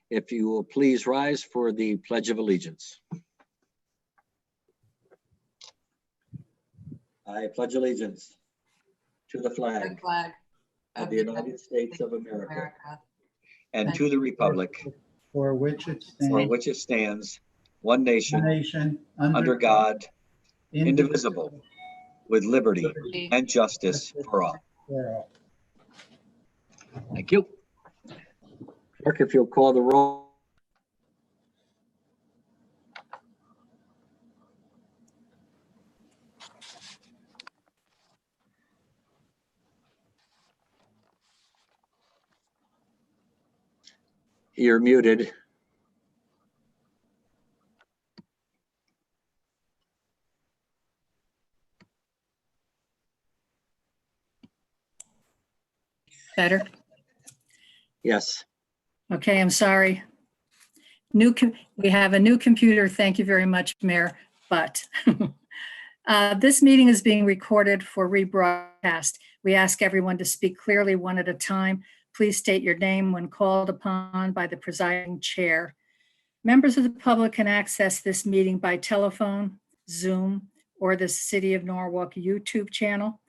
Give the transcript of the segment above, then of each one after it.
If you will please rise for the Pledge of Allegiance. I pledge allegiance to the flag of the United States of America and to the republic for which it stands, one nation, under God, indivisible, with liberty and justice for all. Thank you. Clerk, if you'll call the roll. You're muted. Better? Yes. Okay, I'm sorry. We have a new computer. Thank you very much, Mayor. But this meeting is being recorded for rebroadcast. We ask everyone to speak clearly one at a time. Please state your name when called upon by the presiding chair. Members of the public can access this meeting by telephone, Zoom, or the City of Norwalk YouTube channel.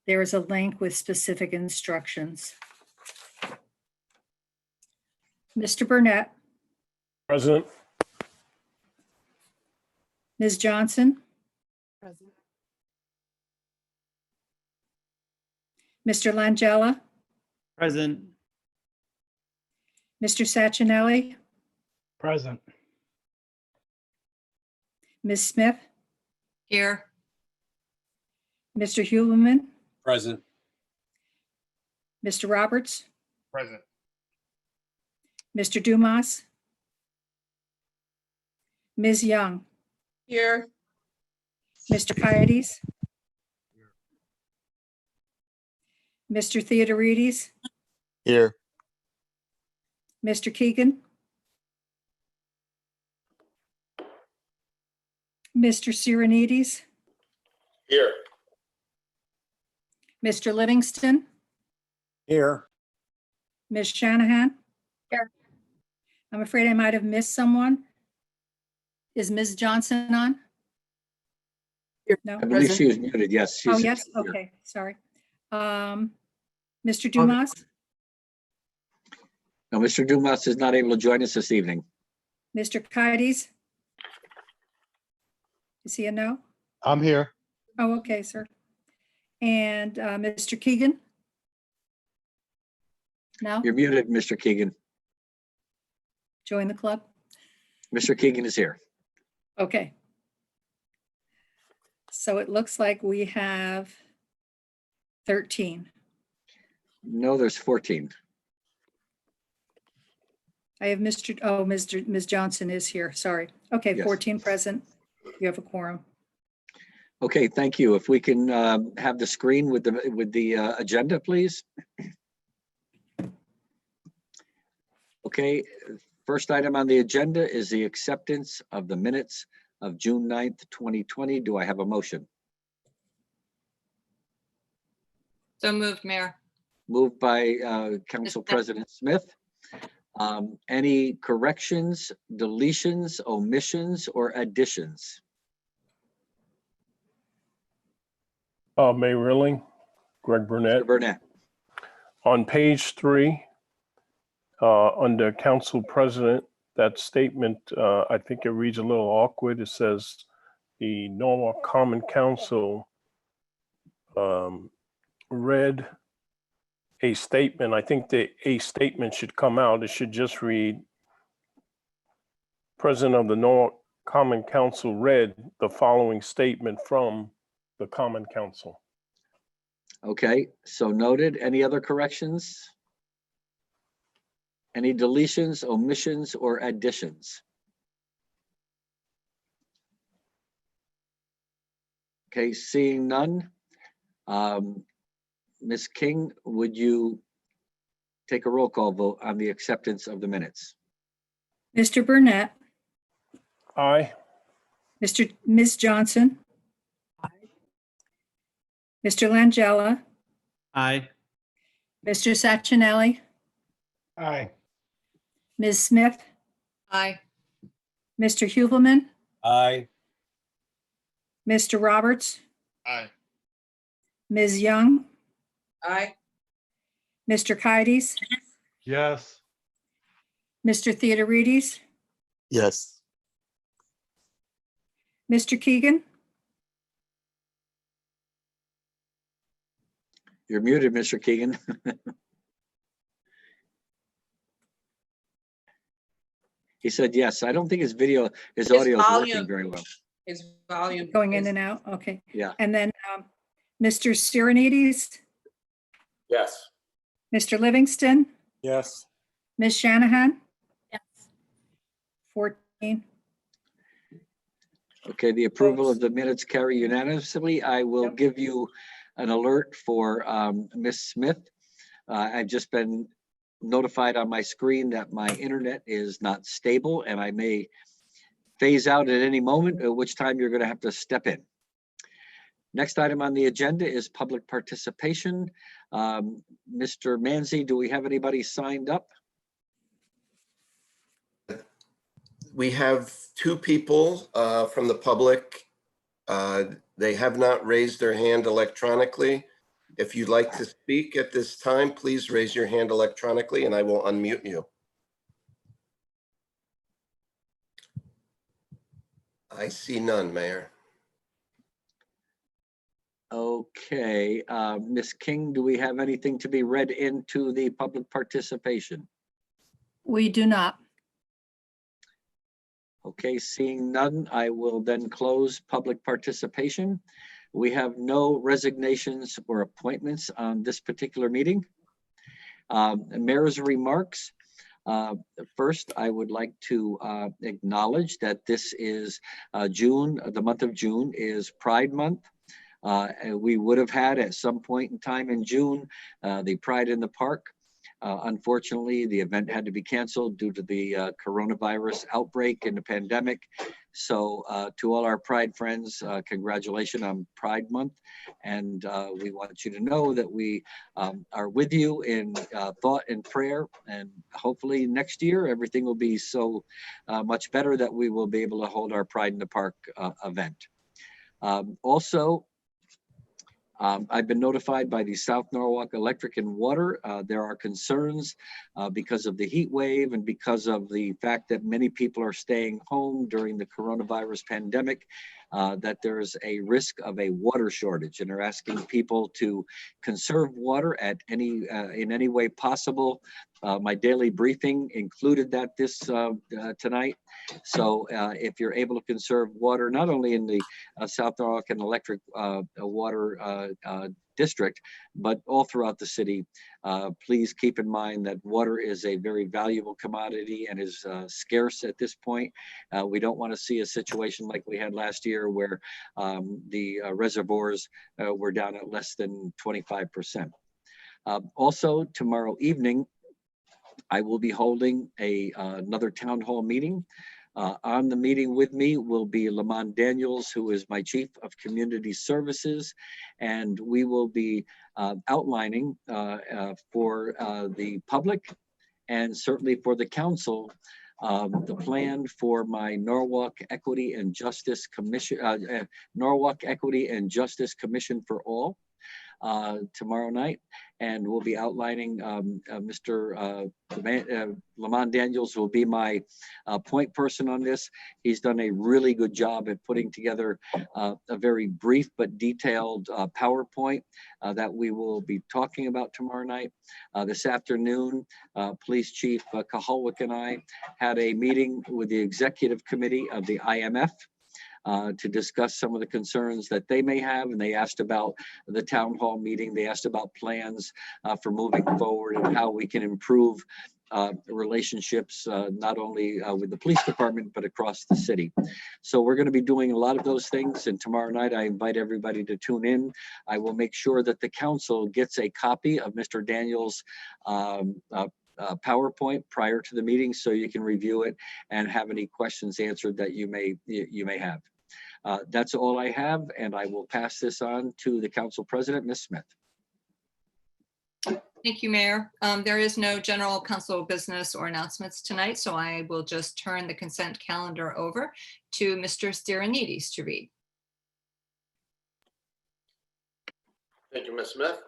There is a link with specific instructions. Mr. Burnett. Present. Ms. Johnson. Present. Mr. Langella. Present. Mr. Sachinelli. Present. Ms. Smith. Here. Mr. Hulaman. Present. Mr. Roberts. Present. Mr. Dumas. Ms. Young. Here. Mr. Coyotes. Mr. Theodorides. Here. Mr. Keegan. Mr. Sirenides. Here. Mr. Livingston. Here. Ms. Shanahan. Here. I'm afraid I might have missed someone. Is Ms. Johnson on? No? I believe she was muted. Yes. Oh, she's yes, here. okay, sorry. Mr. Dumas? No, Mr. Dumas is not able to join us this evening. Mr. Coyotes? Is he a no? I'm here. Oh, okay, sir. And Mr. Keegan? No? You're muted, Mr. Keegan. Join the club? Mr. Keegan is here. Okay. So it looks like we have 13. No, there's 14. I have Ms. Johnson is here, sorry. Okay, Yes. 14 present. You have a quorum. Okay, thank you. If we can have the screen with the agenda, please. Okay, first item on the agenda is the acceptance of the minutes of June 9th, 2020. Do I have a motion? So moved, Mayor. Moved by Council President Smith. Any corrections, deletions, omissions, or additions? Mayor Rilling, Greg Burnett. Mr. Burnett. On page 3, under Council President, that statement, I think it reads a little awkward. It says the Norwalk Common Council read a statement. I think the a statement should come out. It should just read, President of the Norwalk Common Council read the following statement from the Common Council. Okay, so noted. Any other corrections? Any deletions, omissions, or additions? Okay, seeing none. Ms. King, would you take a roll call vote on the acceptance of the minutes? Mr. Burnett, Aye. Ms. Johnson, Mr. Langella, Aye. Mr. Sachinelli, Aye. Ms. Smith, Aye. Mr. Huvelman, Aye. Mr. Roberts, Aye. Ms. Young, Aye. Mr. Kides, Yes. Mr. Theodorides, Yes. Mr. Keegan, You're muted, Mr. Keegan. He said yes. I don't think his audio is working volume. very well. His volume. going in is- and out. Okay. Yeah. And then Mr. Sirenides, Yes. Mr. Livingston, Yes. Ms. Shanahan, Yes. 14. Okay, the approval of the minutes carry unanimously. I will Yep. give you an alert for Ms. Smith. I've just been notified on my screen that my internet is not stable and I may phase out at any moment, at which time you're going to have to step in. Next item on the agenda is public participation. Mr. Manzi, do we have anybody signed up? We have two people from the public. They have not raised their hand electronically. If you'd like to speak at this time, please raise your hand electronically and I will unmute you. I see none, Mayor. Okay, Ms. King, do we have anything to be read into the public participation? We do not. Okay, seeing none, I will then close public participation. We have no resignations or appointments on this particular meeting. Mayor's remarks. First, I would like to acknowledge that this is June, the month of June is Pride Month. And we would have had at some point in time in June, the Pride in the Park. Unfortunately, the event had to be canceled due to the coronavirus outbreak and the pandemic. So to all our Pride friends, congratulations on Pride Month. And we want you to know that we are with you in thought and prayer. And hopefully next year, everything will be so much better that we will be able to hold our Pride in the Park event. Also, I've been notified by the South Norwalk Electric and Water. There are concerns because of the heat wave and because of the fact that many people are staying home during the coronavirus pandemic, that there's a risk of a water shortage, and they're asking people to conserve water at in any way possible. My daily briefing included that this tonight. So if you're able to conserve water, not only in the South Norwalk and Electric Water District, but all throughout the city, please keep in mind that water is a very valuable commodity and is scarce at this point. We don't want to see a situation like we had last year where the reservoirs were down at less than 25%. Also, tomorrow evening, I will be holding another town hall meeting. On the meeting with me will be Lamont Daniels, who is my Chief of Community Services, and we will be outlining for the public and certainly for the council the plan for my Norwalk Equity and Justice Commission, Norwalk Equity and Justice Commission for All. Tomorrow night, and we'll be outlining Mr. Lamont Daniels will be my point person on this. He's done a really good job at putting together a very brief but detailed PowerPoint that we will be talking about tomorrow night. This afternoon, Police Chief Kahalwick and I had a meeting with the executive committee of the IMF to discuss some of the concerns that they may have. And they asked about the town hall meeting. They asked about plans for moving forward and how we can improve relationships, not only with the police department, but across the city. So we're going to be doing a lot of those things. And tomorrow night, I invite everybody to tune in. I will make sure that the council gets a copy of Mr. Daniels' PowerPoint prior to the meeting so you can review it and have any questions answered that you may have. That's all I have, and I will pass this on to the council president, Ms. Smith. Thank you, Mayor. There is no general council business or announcements tonight, so I will just turn the consent calendar over to Mr. Styranidis to read. Thank you, Ms. Smith.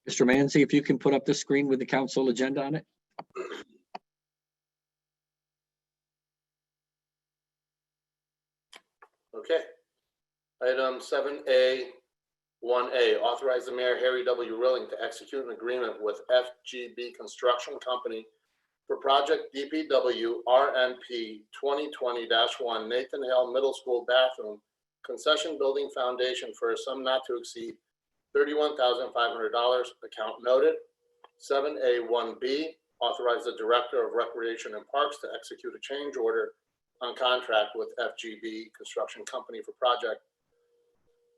Mr. Manzi, if you can put up the screen with the council agenda on it. Okay. Item 7A, 1A, authorize the mayor, Harry W. Rilling, to execute an agreement with FGB Construction Company for project DPW RNP 2020-1 Nathan Hale Middle School bathroom concession building foundation for a sum not to exceed $31,500, account noted. 7A, 1B, authorize the Director of Recreation and Parks to execute a change order on contract with FGB Construction Company for project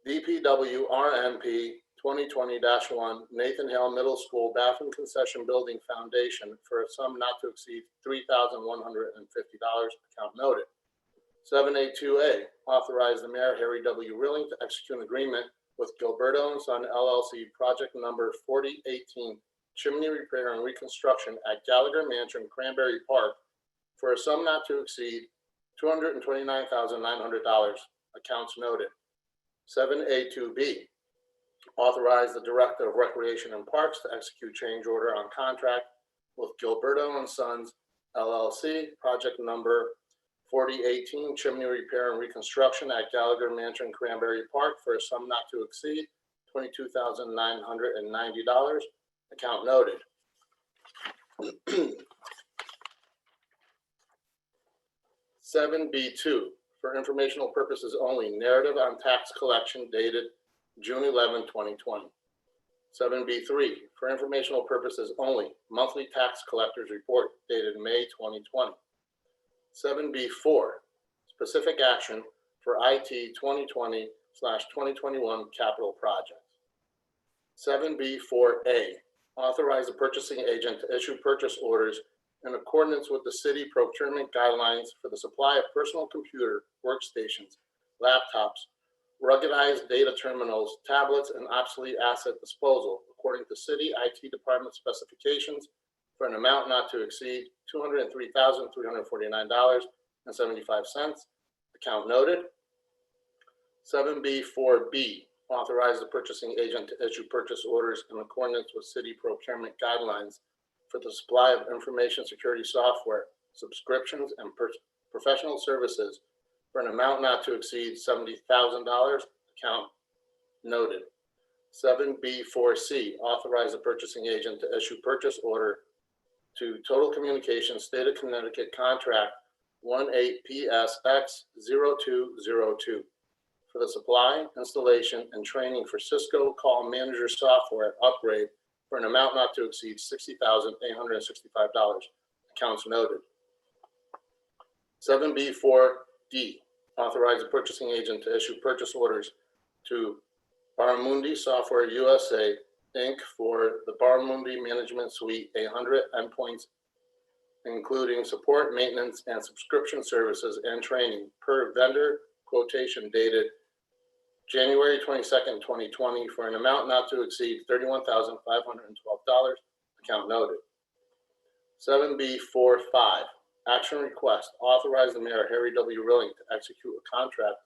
DPW RNP 2020-1 Nathan Hale Middle School bathroom concession building foundation for a sum not to exceed $3,150, account noted. 7A2A, authorize the mayor, Harry W. Rilling, to execute an agreement with Gilberto & Son LLC, project number 4018, chimney repair and reconstruction at Gallagher Mansion, Cranberry Park, for a sum not to exceed $229,900, accounts noted. 7A2B, authorize the Director of Recreation and Parks to execute change order on contract with Gilberto & Sons LLC, project number 4018, chimney repair and reconstruction at Gallagher Mansion, Cranberry Park, for a sum not to exceed $22,990, account noted. 7B2, for informational purposes only, narrative on tax collection dated June 11, 2020. 7B3, for informational purposes only, monthly tax collectors report dated May 2020. 7B4, specific action for IT 2020/2021 capital projects. 7B4A, authorize the purchasing agent to issue purchase orders in accordance with the city procurement guidelines for the supply of personal computer workstations, laptops, ruggedized data terminals, tablets, and obsolete asset disposal according to city IT department specifications for an amount not to exceed $203,349.75, account noted. 7B4B, authorize the purchasing agent to issue purchase orders in accordance with city procurement guidelines for the supply of information security software, subscriptions, and professional services for an amount not to exceed $70,000, account noted. 7B4C, authorize the purchasing agent to issue purchase order to Total Communications State of Connecticut Contract 18PSX0202 for the supply, installation, and training for Cisco Call Manager software upgrade for an amount not to exceed $60,865, accounts noted. 7B4D, authorize the purchasing agent to issue purchase orders to Barramundi Software USA, Inc. for the Barramundi Management Suite 800 endpoints, including support, maintenance, and subscription services and training per vendor quotation dated January 22nd, 2020 for an amount not to exceed $31,512, account noted. 7B45, action request, authorize the mayor, Harry W. Rilling, to execute a contract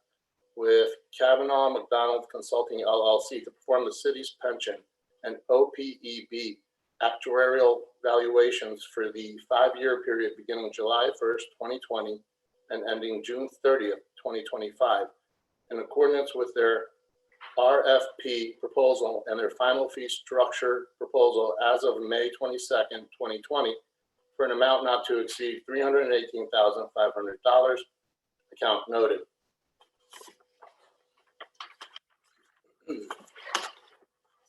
with Kavanaugh McDonald Consulting LLC to perform the city's pension and OPEB actuarial valuations for the 5-year period beginning July 1st, 2020 and ending June 30th, 2025, in accordance with their RFP proposal and their final fee structure proposal as of May 22nd, 2020, for an amount not to exceed $318,500, account noted.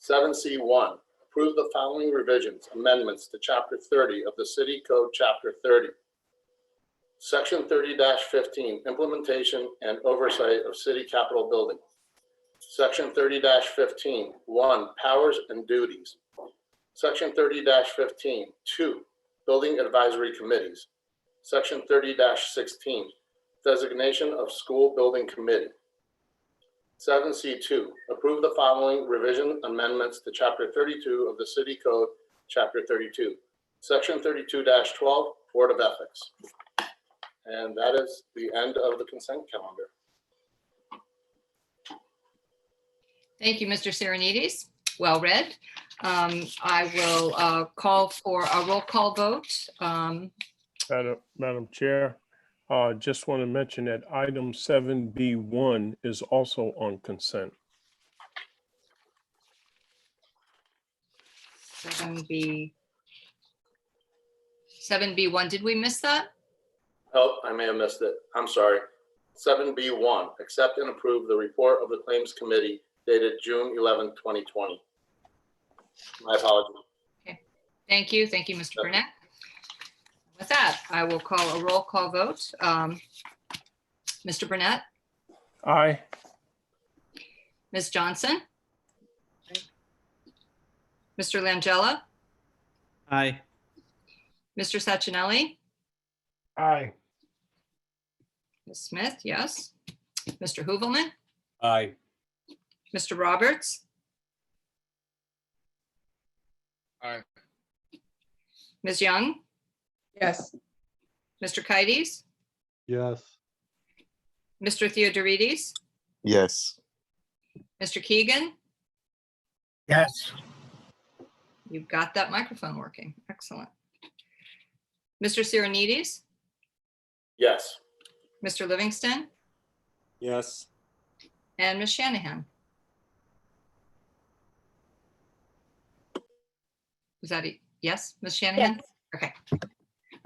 7C1, approve the following revisions, amendments to Chapter 30 of the City Code, Chapter 30. Section 30-15, implementation and oversight of city capitol building. Section 30-15, 1, powers and duties. Section 30-15, 2, building advisory committees. Section 30-16, designation of school building committee. 7C2, approve the following revision amendments to Chapter 32 of the City Code, Chapter 32, Section 32-12, Board of Ethics. And that is the end of the consent calendar. Thank you, Mr. Serenides. Well read. I will call for a roll call vote. Madam Chair, just want to mention that item 7B1 is also on consent. 7B1, did we miss that? Oh, I may have missed it. I'm sorry. 7B1, accept and approve the report of the Claims Committee dated June 11, 2020. My apologies. Thank you, Mr. Burnett. With that, I will call a roll call vote. Mr. Burnett, Aye. Ms. Johnson, Mr. Langella, Aye. Mr. Sacchinelli, Aye. Ms. Smith, yes. Mr. Hoovelman, Aye. Mr. Roberts, Aye. Ms. Young, Yes. Mr. Kites, Yes. Mr. Theodorides, Yes. Mr. Keegan, Yes. you've got that microphone working. Excellent. Mr. Serenides, Yes. Mr. Livingston, Yes. and Ms. Shanahan. Was that a yes, Ms. Shanahan? Okay.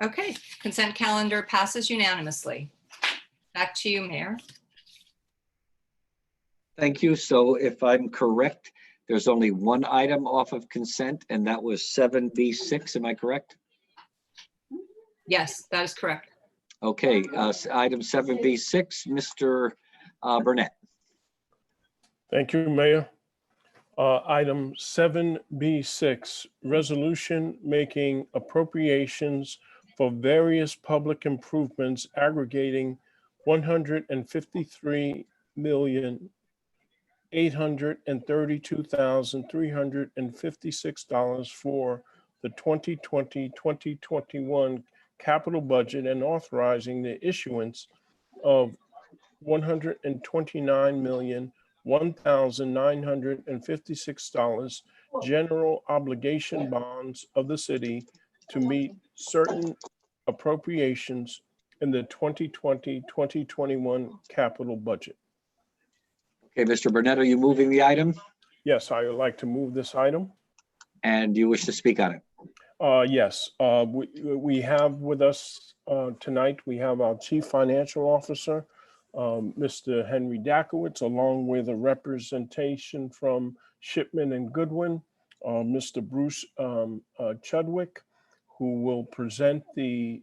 Okay, consent calendar passes unanimously. Back to you, Mayor. Thank you. So if I'm correct, there's only one item off of consent, and that was 7B6. Am I correct? Yes, that is correct. Okay, item 7B6, Mr. Burnett. Thank you, Mayor. Item 7B6, resolution making appropriations for various public improvements aggregating $153,832,356 for the 2020-2021 capital budget and authorizing the issuance of $129,001,956 general obligation bonds of the city to meet certain appropriations in the 2020-2021 capital budget. Okay, Mr. Burnett, are you moving the item? Yes, I would like to move this item. And do you wish to speak on it? Yes, we have with us tonight, we have our Chief Financial Officer, Mr. Henry Dakowitz, along with a representation from Shipman and Goodwin, Mr. Bruce Chudwick, who will present the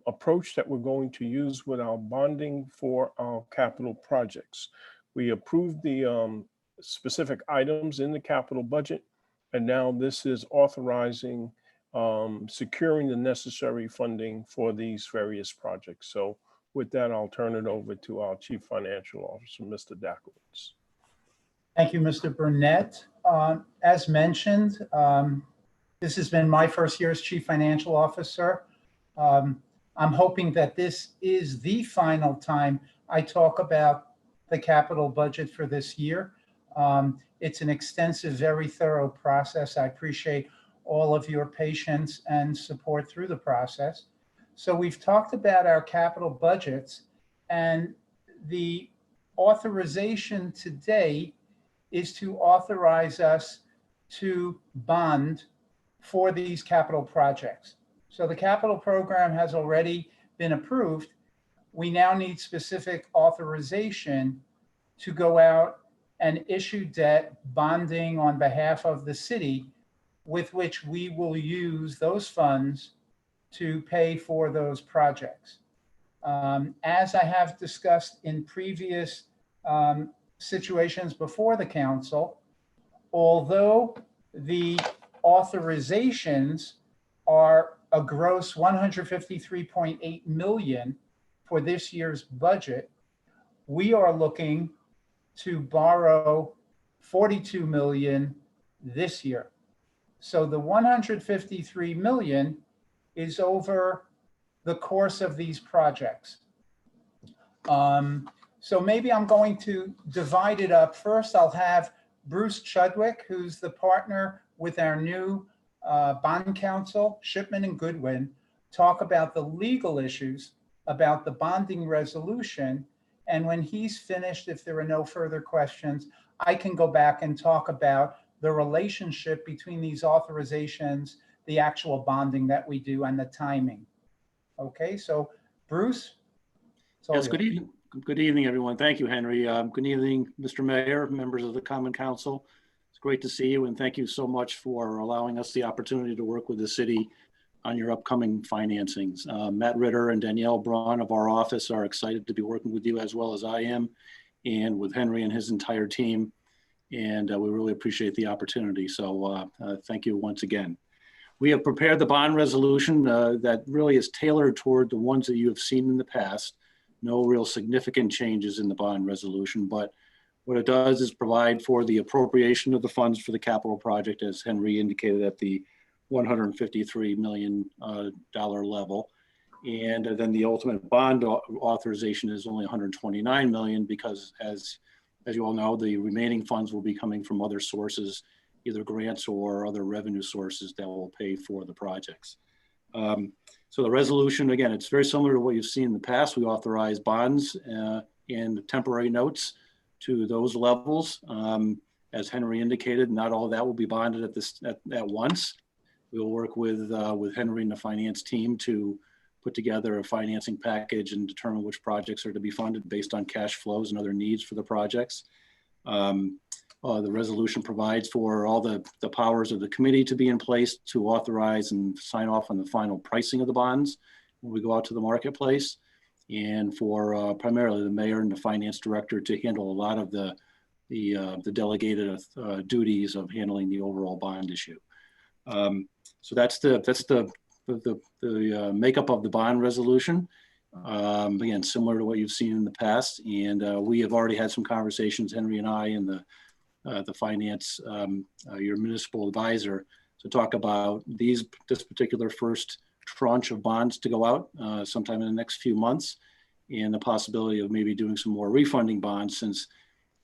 approach that we're going to use with our bonding for our capital projects. We approved the specific items in the capital budget, and now this is authorizing securing the necessary funding for these various projects. So with that, I'll turn it over to our Chief Financial Officer, Mr. Dakowitz. Thank you, Mr. Burnett. As mentioned, this has been my first year as Chief Financial Officer. I'm hoping that this is the final time I talk about the capital budget for this year. It's an extensive, very thorough process. I appreciate all of your patience and support through the process. So we've talked about our capital budgets, and the authorization today is to authorize us to bond for these capital projects. So the capital program has already been approved. We now need specific authorization to go out and issue debt bonding on behalf of the city, with which we will use those funds to pay for those projects. As I have discussed in previous situations before the council, although the authorizations are a gross $153.8 million for this year's budget, we are looking to borrow $42 million this year. So the 153 million is over the course of these projects. So maybe I'm going to divide it up. First, I'll have Bruce Chudwick, who's the partner with our new bond counsel, Shipman and Goodwin, talk about the legal issues about the bonding resolution. And when he's finished, if there are no further questions, I can go back and talk about the relationship between these authorizations, the actual bonding that we do, and the timing. Okay, so Bruce? it's all Yes, yours. good evening. Good evening, everyone. Thank you, Henry. Good evening, Mr. Mayor, members of the Common Council. It's great to see you, and thank you so much for allowing us the opportunity to work with the city on your upcoming financings. Matt Ritter and Danielle Braun of our office are excited to be working with you as well as I am, and with Henry and his entire team. And we really appreciate the opportunity. So thank you once again. We have prepared the bond resolution that really is tailored toward the ones that you have seen in the past. No real significant changes in the bond resolution, but what it does is provide for the appropriation of the funds for the capital project, as Henry indicated, at the $153 million level. And then the ultimate bond authorization is only $129 million because, as you all know, the remaining funds will be coming from other sources, either grants or other revenue sources that will pay for the projects. So the resolution, again, it's very similar to what you've seen in the past. We authorize bonds and temporary notes to those levels. As Henry indicated, not all of that will be bonded at once. We'll work with Henry and the finance team to put together a financing package and determine which projects are to be funded based on cash flows and other needs for the projects. The resolution provides for all the powers of the committee to be in place to authorize and sign off on the final pricing of the bonds when we go out to the marketplace, and for primarily the mayor and the finance director to handle a lot of the delegated duties of handling the overall bond issue. So that's the makeup of the bond resolution. Again, similar to what you've seen in the past, and we have already had some conversations, Henry and I, and the finance, your municipal advisor, to talk about this particular first tranche of bonds to go out sometime in the next few months, and the possibility of maybe doing some more refunding bonds since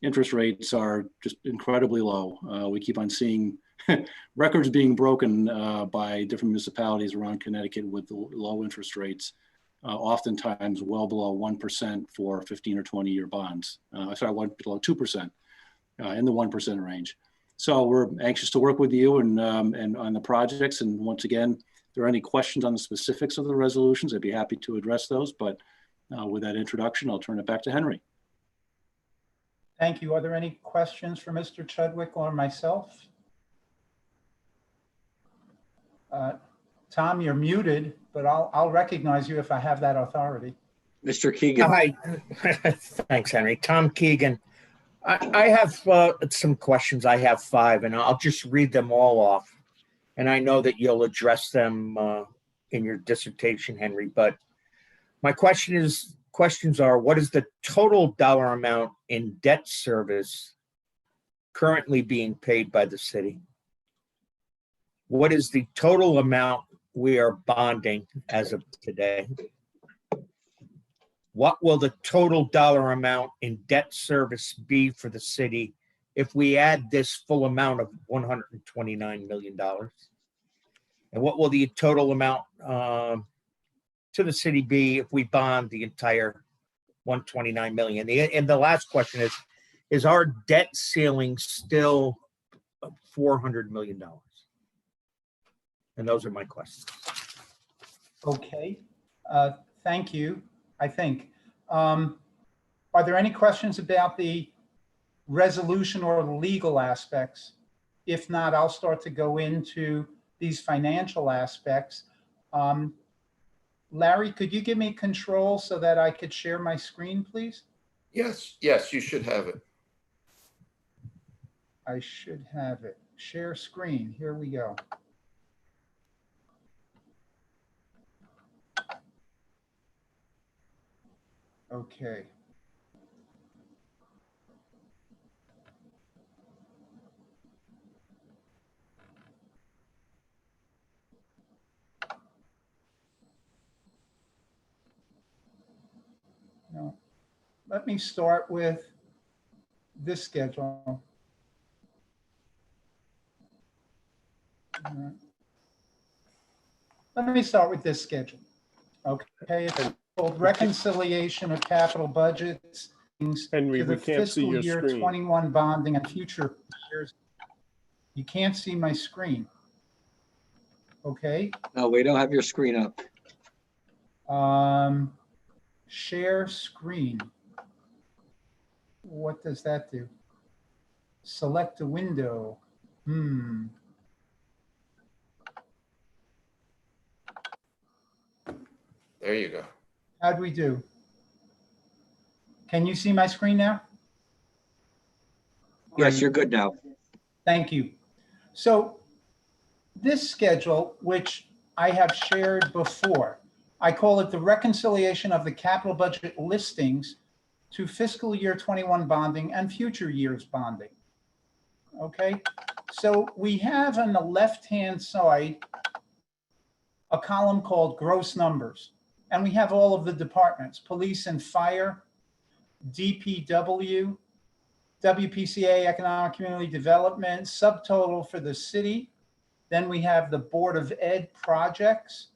interest rates are just incredibly low. We keep on seeing records being broken by different municipalities around Connecticut with low interest rates, oftentimes well below 1% for 15 or 20-year bonds. Below 2%. In the 1% range. So we're anxious to work with you and on the projects. And once again, if there are any questions on the specifics of the resolutions, I'd be happy to address those. But with that introduction, I'll turn it back to Henry. Thank you. Are there any questions for Mr. Chudwick or myself? Tom, you're muted, but I'll recognize you if I have that authority. Mr. Keegan. Hi, thanks, Henry. Tom Keegan. I have some questions. I have 5, and I'll just read them all off. And I know that you'll address them in your dissertation, Henry. But my questions are: what is the total dollar amount in debt service currently being paid by the city? What is the total amount we are bonding as of today? What will the total dollar amount in debt service be for the city if we add this full amount of $129 million? And what will the total amount to the city be if we bond the entire $129 million? And the last question is our debt ceiling still $400 million? And those are my questions. Okay, thank you. I think. Are there any questions about the resolution or legal aspects? If not, I'll start to go into these financial aspects. Larry, could you give me control so that I could share my screen, please? Yes, you should have it. I should have it. Share screen. Here we go. Okay. let me start with this schedule. Let me start with this schedule. Okay, it's called reconciliation of capital budgets Henry, to the we can't see fiscal your year screen. 21 bonding and future years. You can't see my screen. Okay. No, we don't have your screen up. Share screen. What does that do? Select a window. There you go. How'd we do? Can you see my screen now? Yes, you're good now. Thank you. So this schedule, which I have shared before, I call it the reconciliation of the capital budget listings to fiscal year 21 bonding and future years bonding. Okay, so we have on the left-hand side a column called gross numbers, and we have all of the departments: police and fire, DPW, WPCA, economic community development, subtotal for the city. Then we have the Board of Ed projects,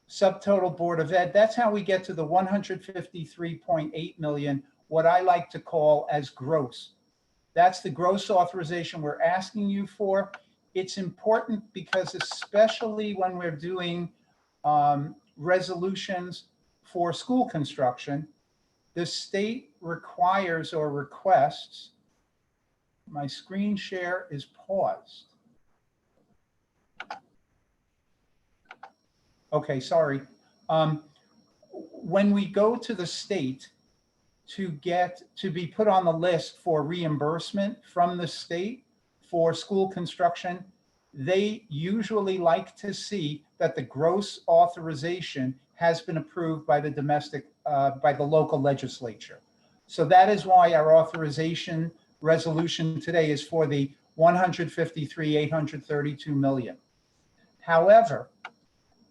subtotal Board of Ed. That's how we get to the 153.8 million, what I like to call as gross. That's the gross authorization we're asking you for. It's important because especially when we're doing resolutions for school construction, the state requires or requests, my screen share is paused. Okay, sorry. When we go to the state to be put on the list for reimbursement from the state for school construction, they usually like to see that the gross authorization has been approved by the by the local legislature. So that is why our authorization resolution today is for the 153,832 million. However,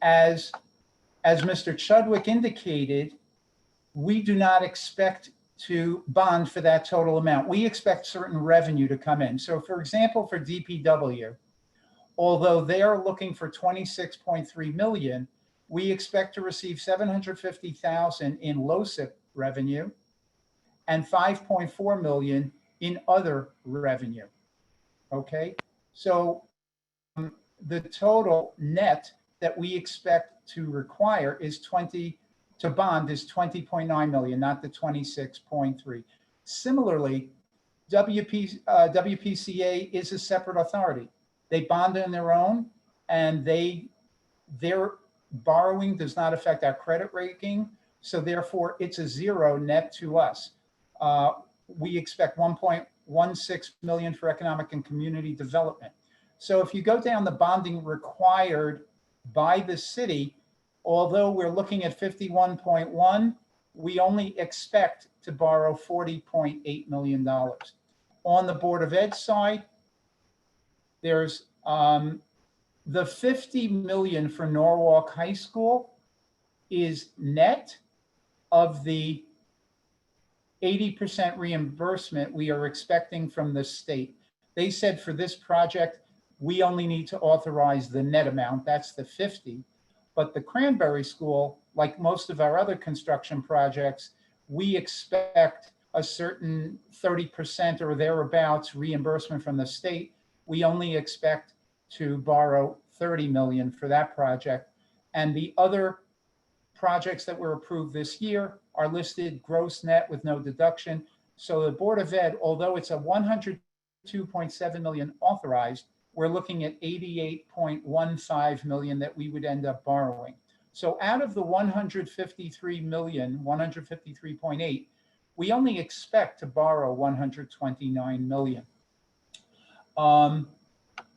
as Mr. Chudwick indicated, we do not expect to bond for that total amount. We expect certain revenue to come in. So for example, for DPW, although they are looking for 26.3 million, we expect to receive 750,000 in LoCIP revenue and 5.4 million in other revenue. Okay, so the total net that we expect to require is 20.9 million, not the 26.3. Similarly, WPCA is a separate authority. They bond on their own, and their borrowing does not affect our credit rating. So therefore, it's a zero net to us. We expect 1.16 million for economic and community development. So if you go down the bonding required by the city, although we're looking at 51.1, we only expect to borrow $40.8 million. On the Board of Ed side, there's the 50 million for Norwalk High School is net of the 80% reimbursement we are expecting from the state. They said for this project, we only need to authorize the net amount, that's the 50. But the Cranberry School, like most of our other construction projects, we expect a certain 30% or thereabouts reimbursement from the state. We only expect to borrow 30 million for that project. And the other projects that were approved this year are listed gross net with no deduction. So the Board of Ed, although it's a 102.7 million authorized, we're looking at 88.15 million that we would end up borrowing. So out of the 153 million, 153.8, we only expect to borrow 129 million.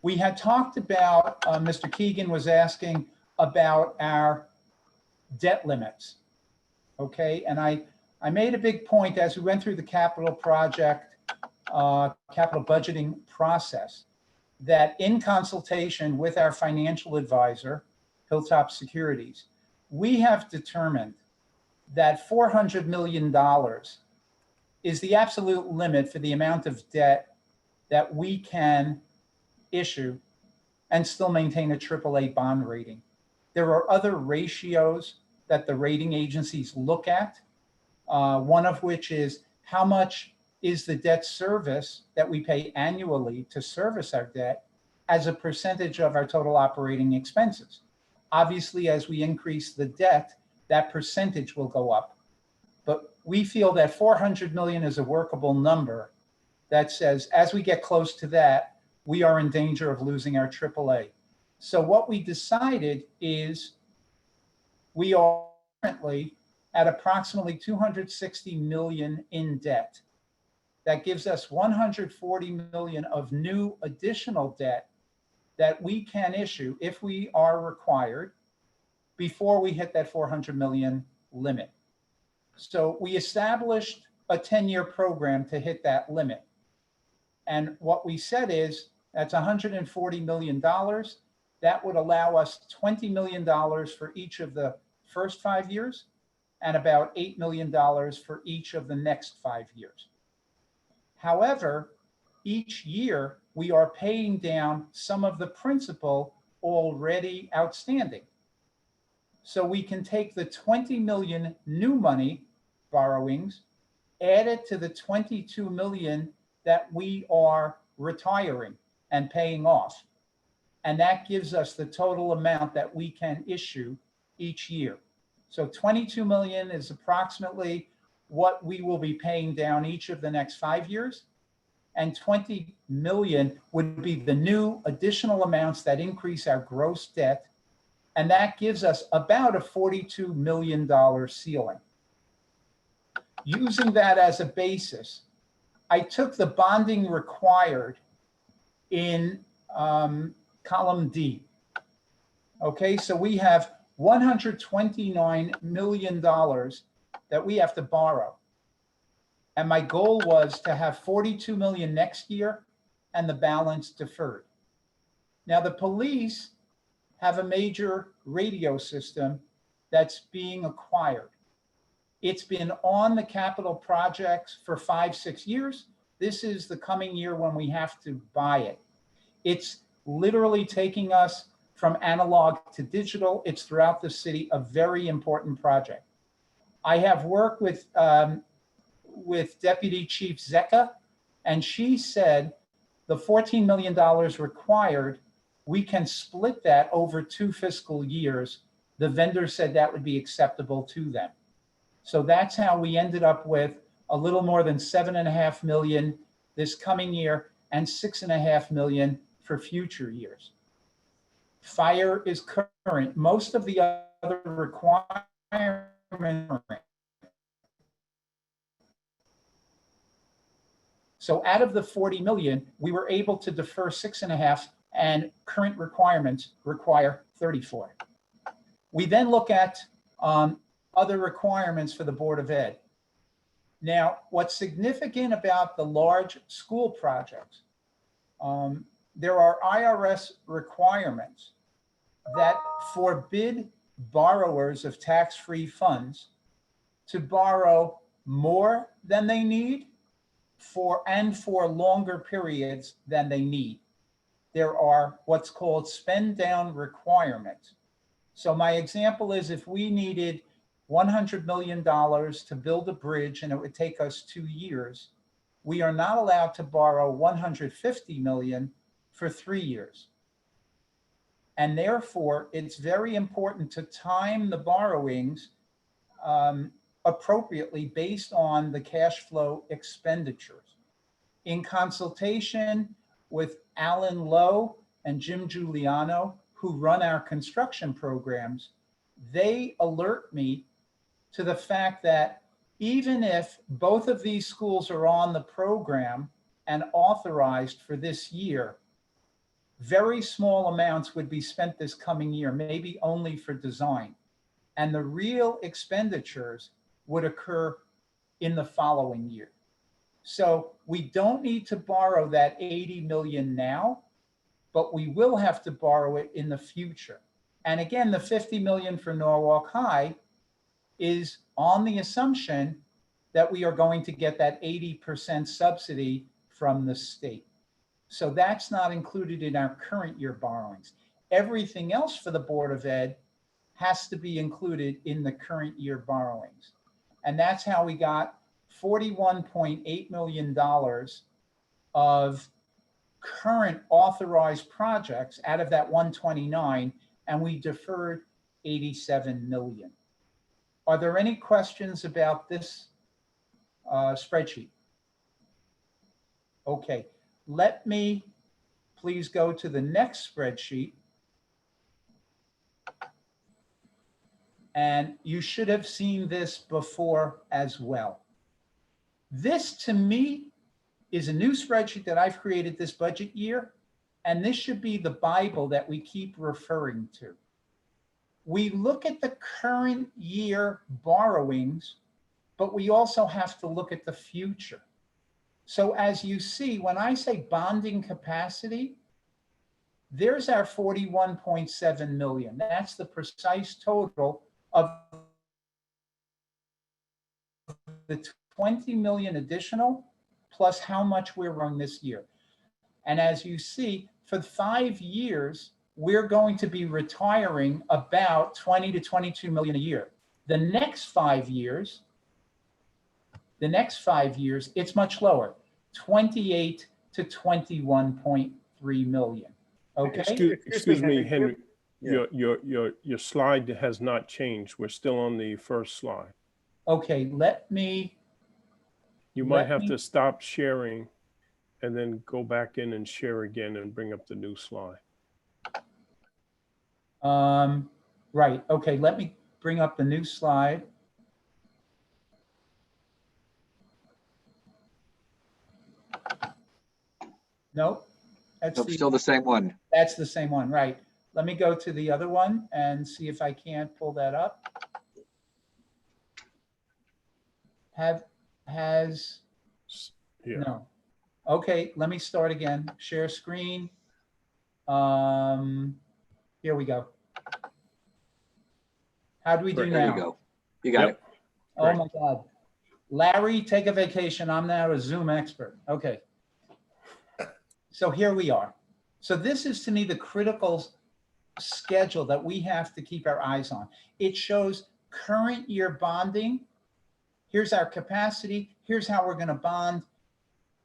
We had talked about, Mr. Keegan was asking about our debt limits. Okay, and I made a big point as we went through the capital project, capital budgeting process, that in consultation with our financial advisor, Hilltop Securities, we have determined that $400 million is the absolute limit for the amount of debt that we can issue and still maintain a AAA bond rating. There are other ratios that the rating agencies look at, one of which is how much is the debt service that we pay annually to service our debt as a percentage of our total operating expenses. Obviously, as we increase the debt, that percentage will go up. But we feel that 400 million is a workable number that says, as we get close to that, we are in danger of losing our AAA. So what we decided is we are currently at approximately 260 million in debt. That gives us 140 million of new additional debt that we can issue if we are required before we hit that 400 million limit. So we established a 10-year program to hit that limit. And what we said is that's $140 million. That would allow us $20 million for each of the first 5 years and about $8 million for each of the next 5 years. However, each year we are paying down some of the principal already outstanding. So we can take the 20 million new money borrowings, add it to the 22 million that we are retiring and paying off. And that gives us the total amount that we can issue each year. So 22 million is approximately what we will be paying down each of the next 5 years. And 20 million would be the new additional amounts that increase our gross debt. And that gives us about a $42 million ceiling. Using that as a basis, I took the bonding required in column D. Okay, so we have $129 million that we have to borrow. And my goal was to have 42 million next year and the balance deferred. Now the police have a major radio system that's being acquired. It's been on the capital projects for 5-6 years. This is the coming year when we have to buy it. It's literally taking us from analog to digital. It's throughout the city, a very important project. I have worked with Deputy Chief Zecca, and she said the $14 million required, we can split that over 2 fiscal years. The vendor said that would be acceptable to them. So that's how we ended up with a little more than 7.5 million this coming year and 6.5 million for future years. Fire is current. Most of the other requirements are current. So out of the 40 million, we were able to defer 6.5, and current requirements require 34. We then look at other requirements for the Board of Ed. Now, what's significant about the large school projects, there are IRS requirements that forbid borrowers of tax-free funds to borrow more than they need for longer periods than they need. There are what's called spend down requirements. So my example is if we needed $100 million to build a bridge and it would take us 2 years, we are not allowed to borrow 150 million for 3 years. And therefore, it's very important to time the borrowings appropriately based on the cash flow expenditures. In consultation with Alan Lowe and Jim Giuliano, who run our construction programs, they alert me to the fact that even if both of these schools are on the program and authorized for this year, very small amounts would be spent this coming year, maybe only for design. And the real expenditures would occur in the following year. So we don't need to borrow that 80 million now, but we will have to borrow it in the future. And again, the 50 million for Norwalk High is on the assumption that we are going to get that 80% subsidy from the state. So that's not included in our current year borrowings. Everything else for the Board of Ed has to be included in the current year borrowings. And that's how we got $41.8 million of current authorized projects out of that 129, and we deferred 87 million. Are there any questions about this spreadsheet? Okay, let me please go to the next spreadsheet. And you should have seen this before as well. This to me is a new spreadsheet that I've created this budget year, and this should be the Bible that we keep referring to. We look at the current year borrowings, but we also have to look at the future. So as you see, when I say bonding capacity, there's our 41.7 million. That's the precise total of the 20 million additional plus how much we're running this year. And as you see, for 5 years, we're going to be retiring about 20 to 22 million a year. The next 5 years, it's much lower, 28 to 21.3 million. Okay. Excuse me, Henry. Yeah. Your slide has not changed. We're still on the first slide. Okay, You might have to stop sharing and then go back in and share again and bring up the new slide. Right, okay, let me bring up the new slide. Nope. Nope, still the same one. That's the same one, right. Let me go to the other one and see if I can't pull that up. Yeah. No. Okay, let me start again. Share screen. Here we go. How do we do There now? you go. You got it. Oh Great. my God. Larry, take a vacation. I'm now a Zoom expert. Okay. So here we are. So this is to me the critical schedule that we have to keep our eyes on. It shows current year bonding. Here's our capacity. Here's how we're going to bond.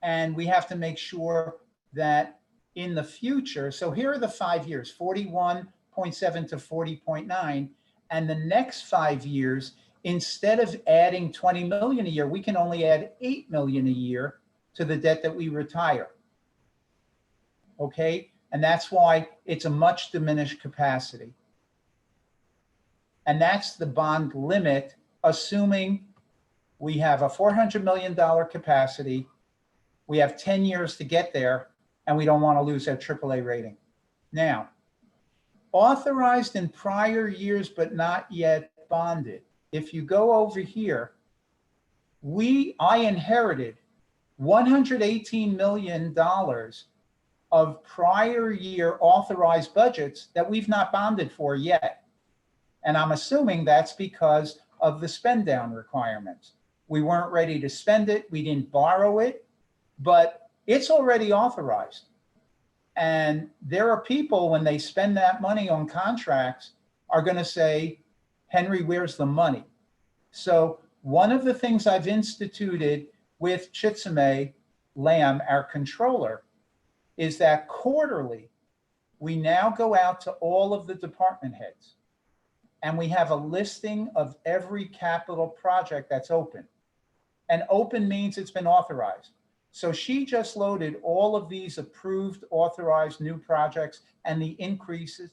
And we have to make sure that in the future, so here are the 5 years, 41.7 to 40.9. And the next 5 years, instead of adding 20 million a year, we can only add 8 million a year to the debt that we retire. Okay, and that's why it's a much diminished capacity. And that's the bond limit, assuming we have a $400 million capacity, we have 10 years to get there, and we don't want to lose our AAA rating. Now, authorized in prior years but not yet bonded. If you go over here, I inherited $118 million of prior year authorized budgets that we've not bonded for yet. And I'm assuming that's because of the spend down requirements. We weren't ready to spend it. We didn't borrow it, but it's already authorized. And there are people, when they spend that money on contracts, are going to say, Henry, where's the money? So one of the things I've instituted with Chitsime Lamb, our controller, is that quarterly, we now go out to all of the department heads and we have a listing of every capital project that's open. And open means it's been authorized. So she just loaded all of these approved, authorized new projects and the increases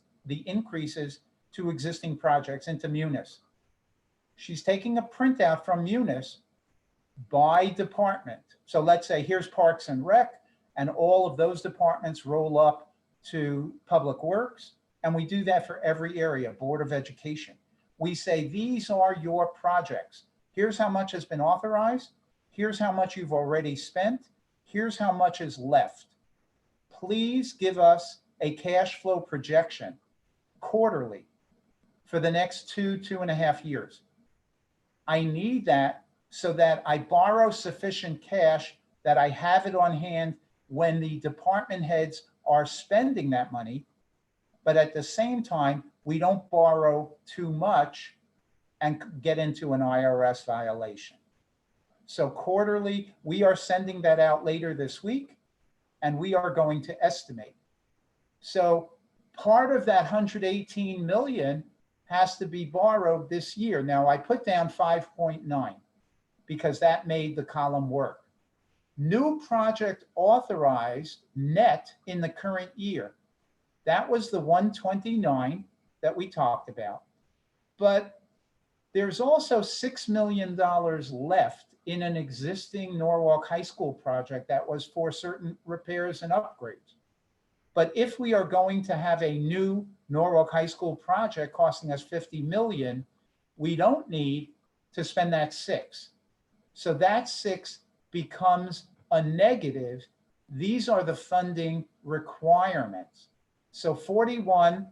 to existing projects into Munis. She's taking a printout from Munis by department. So let's say here's Parks and Rec, and all of those departments roll up to Public Works. And we do that for every area, Board of Education. We say, these are your projects. Here's how much has been authorized. Here's how much you've already spent. Here's how much is left. Please give us a cash flow projection quarterly for the next 2.5 years. I need that so that I borrow sufficient cash that I have it on hand when the department heads are spending that money. But at the same time, we don't borrow too much and get into an IRS violation. So quarterly, we are sending that out later this week, and we are going to estimate. So part of that 118 million has to be borrowed this year. Now I put down 5.9 because that made the column work. New project authorized net in the current year. That was the 129 that we talked about. But there's also $6 million left in an existing Norwalk High School project that was for certain repairs and upgrades. But if we are going to have a new Norwalk High School project costing us 50 million, we don't need to spend that 6. So that 6 becomes a negative. These are the funding requirements. So 41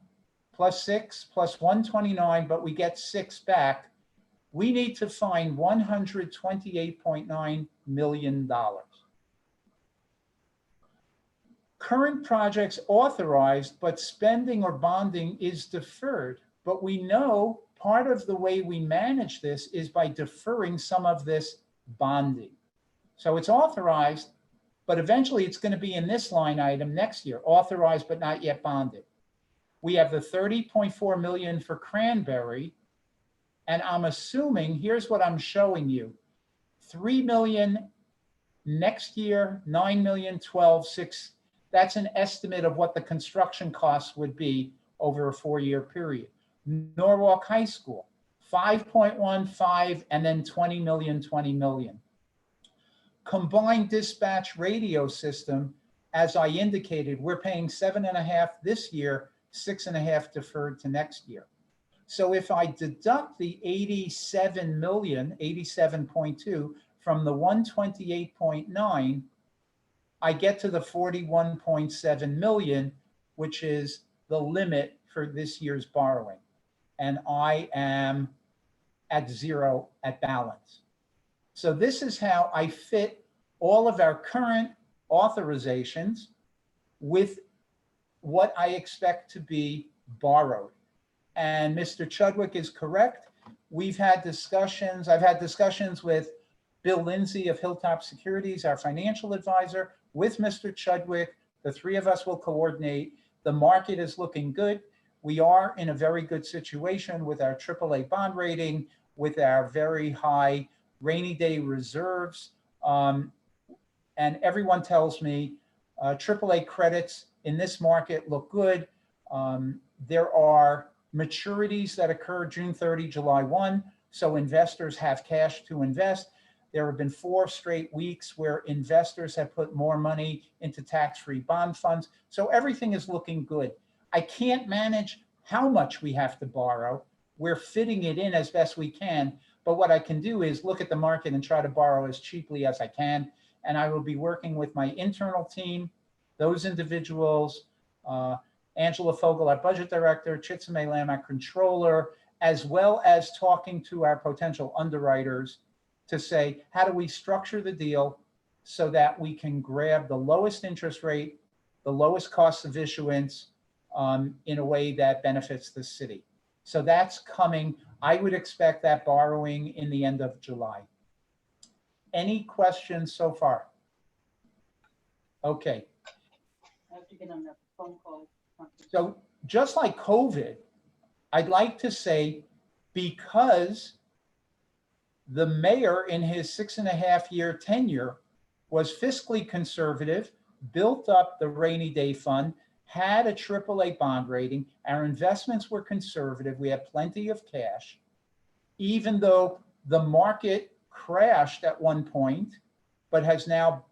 plus 6 plus 129, but we get 6 back. We need to find $128.9 million. Current projects authorized, but spending or bonding is deferred. But we know part of the way we manage this is by deferring some of this bonding. So it's authorized, but eventually it's going to be in this line item next year, authorized but not yet bonded. We have the 30.4 million for Cranberry, and I'm assuming, here's what I'm showing you, 3 million next year, 9 million, 12, 6. That's an estimate of what the construction costs would be over a 4-year period. Norwalk High School, 5.15, and then 20 million, 20 million. Combined dispatch radio system, as I indicated, we're paying 7.5 this year, 6.5 deferred to next year. So if I deduct the 87 million, 87.2 from the 128.9, I get to the 41.7 million, which is the limit for this year's borrowing. And I am at 0 at balance. So this is how I fit all of our current authorizations with what I expect to be borrowed. And Mr. Chudwick is correct. We've had discussions. I've had discussions with Bill Lindsay of Hilltop Securities, our financial advisor, with Mr. Chudwick. The 3 of us will coordinate. The market is looking good. We are in a very good situation with our AAA bond rating, with our very high rainy day reserves. And everyone tells me AAA credits in this market look good. There are maturities that occur June 30, July 1, so investors have cash to invest. There have been 4 straight weeks where investors have put more money into tax-free bond funds. So everything is looking good. I can't manage how much we have to borrow. We're fitting it in as best we can. But what I can do is look at the market and try to borrow as cheaply as I can. And I will be working with my internal team, those individuals, Angela Fogel, our budget director, Chitsime Lam, our controller, as well as talking to our potential underwriters to say, how do we structure the deal so that we can grab the lowest interest rate, the lowest cost of issuance in a way that benefits the city. So that's coming. I would expect that borrowing in the end of July. Any questions so far? Okay. I have to get on the phone call. So just like COVID, I'd like to say, because the mayor in his 6.5-year tenure was fiscally conservative, built up the rainy day fund, had a AAA bond rating, our investments were conservative, we had plenty of cash, even though the market crashed at one point, but has now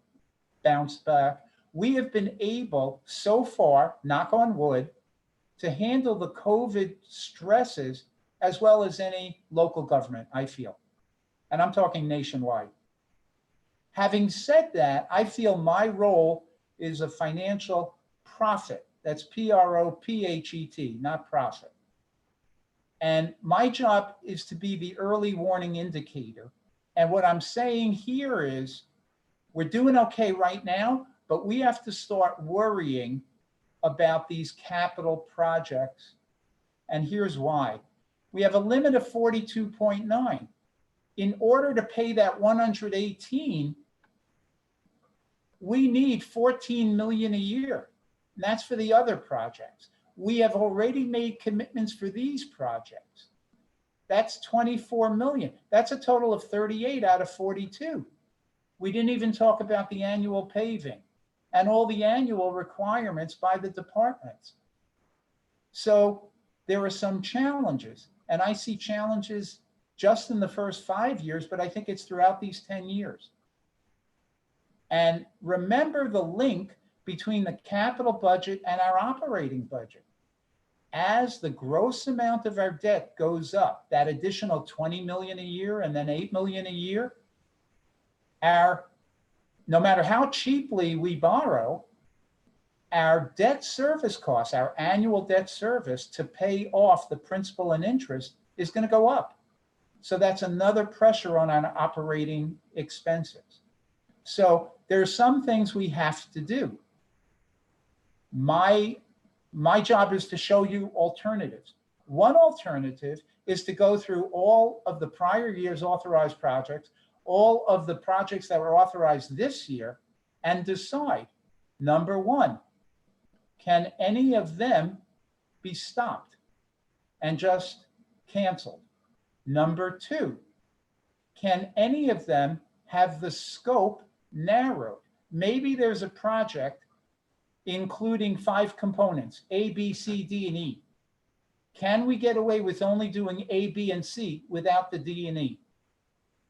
bounced back. We have been able so far, knock on wood, to handle the COVID stresses as well as any local government, I feel. And I'm talking nationwide. Having said that, I feel my role is a financial profit. That's P-R-O-P-H-E-T, not profit. And my job is to be the early warning indicator And what I'm saying here is we're doing okay right now, but we have to start worrying about these capital projects. And here's why. We have a limit of 42.9. In order to pay that 118, we need 14 million a year. And that's for the other projects. We have already made commitments for these projects. That's 24 million. That's a total of 38 out of 42. We didn't even talk about the annual paving and all the annual requirements by the departments. So there are some challenges, and I see challenges just in the first 5 years, but I think it's throughout these 10 years. And remember the link between the capital budget and our operating budget. As the gross amount of our debt goes up, that additional 20 million a year and then 8 million a year, no matter how cheaply we borrow, our debt service costs, our annual debt service to pay off the principal and interest is going to go up. So that's another pressure on our operating expenses. So there are some things we have to do. My job is to show you alternatives. One alternative is to go through all of the prior year's authorized projects, all of the projects that were authorized this year, and decide, number one, can any of them be stopped and just canceled? Number two, can any of them have the scope narrowed? Maybe there's a project including 5 components, A, B, C, D, and E. Can we get away with only doing A, B, and C without the D and E?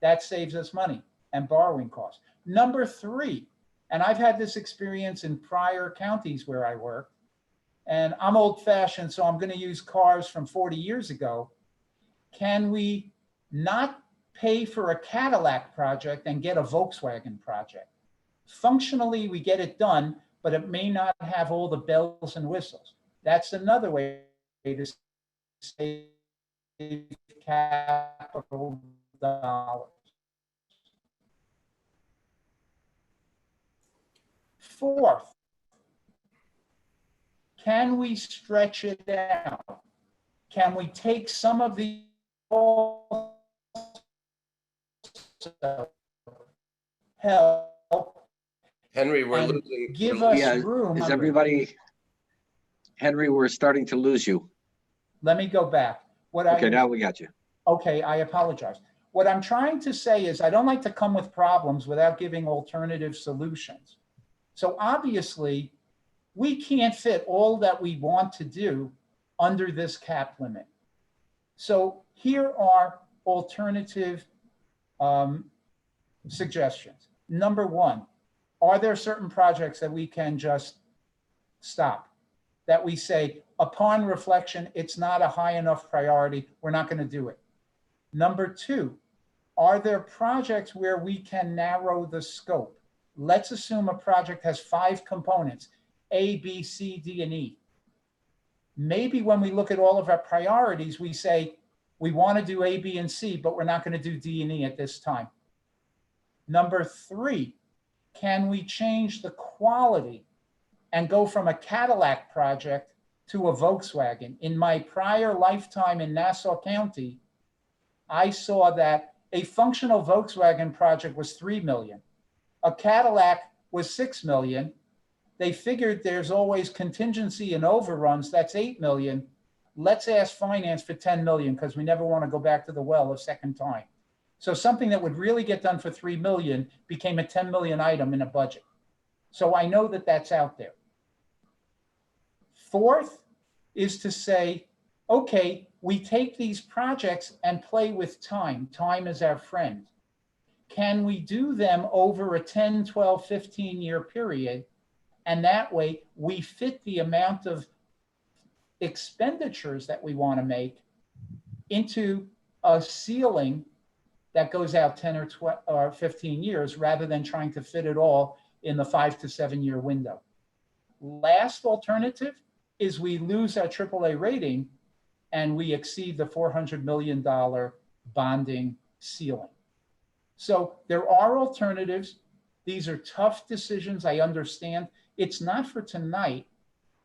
That saves us money and borrowing costs. Number three, and I've had this experience in prior counties where I worked, and I'm old fashioned, so I'm going to use cars from 40 years ago. Can we not pay for a Cadillac project and get a Volkswagen project? Functionally, we get it done, but it may not have all the bells and whistles. That's another way to save capital dollars. Fourth, can we stretch it out? Can we take some of the help Henry, we're and losing. give we're us Yeah, room? is everybody, Henry, we're starting to lose you. Let me go back. Okay, now we got you. Okay, I apologize. What I'm trying to say is I don't like to come with problems without giving alternative solutions. So obviously, we can't fit all that we want to do under this cap limit. So here are alternative suggestions. Number one, are there certain projects that we can just stop? That we say, upon reflection, it's not a high enough priority, we're not going to do it. Number two, are there projects where we can narrow the scope? Let's assume a project has 5 components, A, B, C, D, and E. Maybe when we look at all of our priorities, we say, we want to do A, B, and C, but we're not going to do D and E at this time. Number three, can we change the quality and go from a Cadillac project to a Volkswagen? In my prior lifetime in Nassau County, I saw that a functional Volkswagen project was 3 million. A Cadillac was 6 million. They figured there's always contingency and overruns. That's 8 million. Let's ask finance for 10 million because we never want to go back to the well a second time. So something that would really get done for 3 million became a 10 million item in a budget. So I know that that's out there. Fourth is to say, okay, we take these projects and play with time. Time is our friend. Can we do them over a 10, 12, 15-year period? And that way we fit the amount of expenditures that we want to make into a ceiling that goes out 10 or 12 or 15 years rather than trying to fit it all in the 5 to 7 year window. Last alternative is we lose our AAA rating and we exceed the $400 million bonding ceiling. So there are alternatives. These are tough decisions. I understand. It's not for tonight.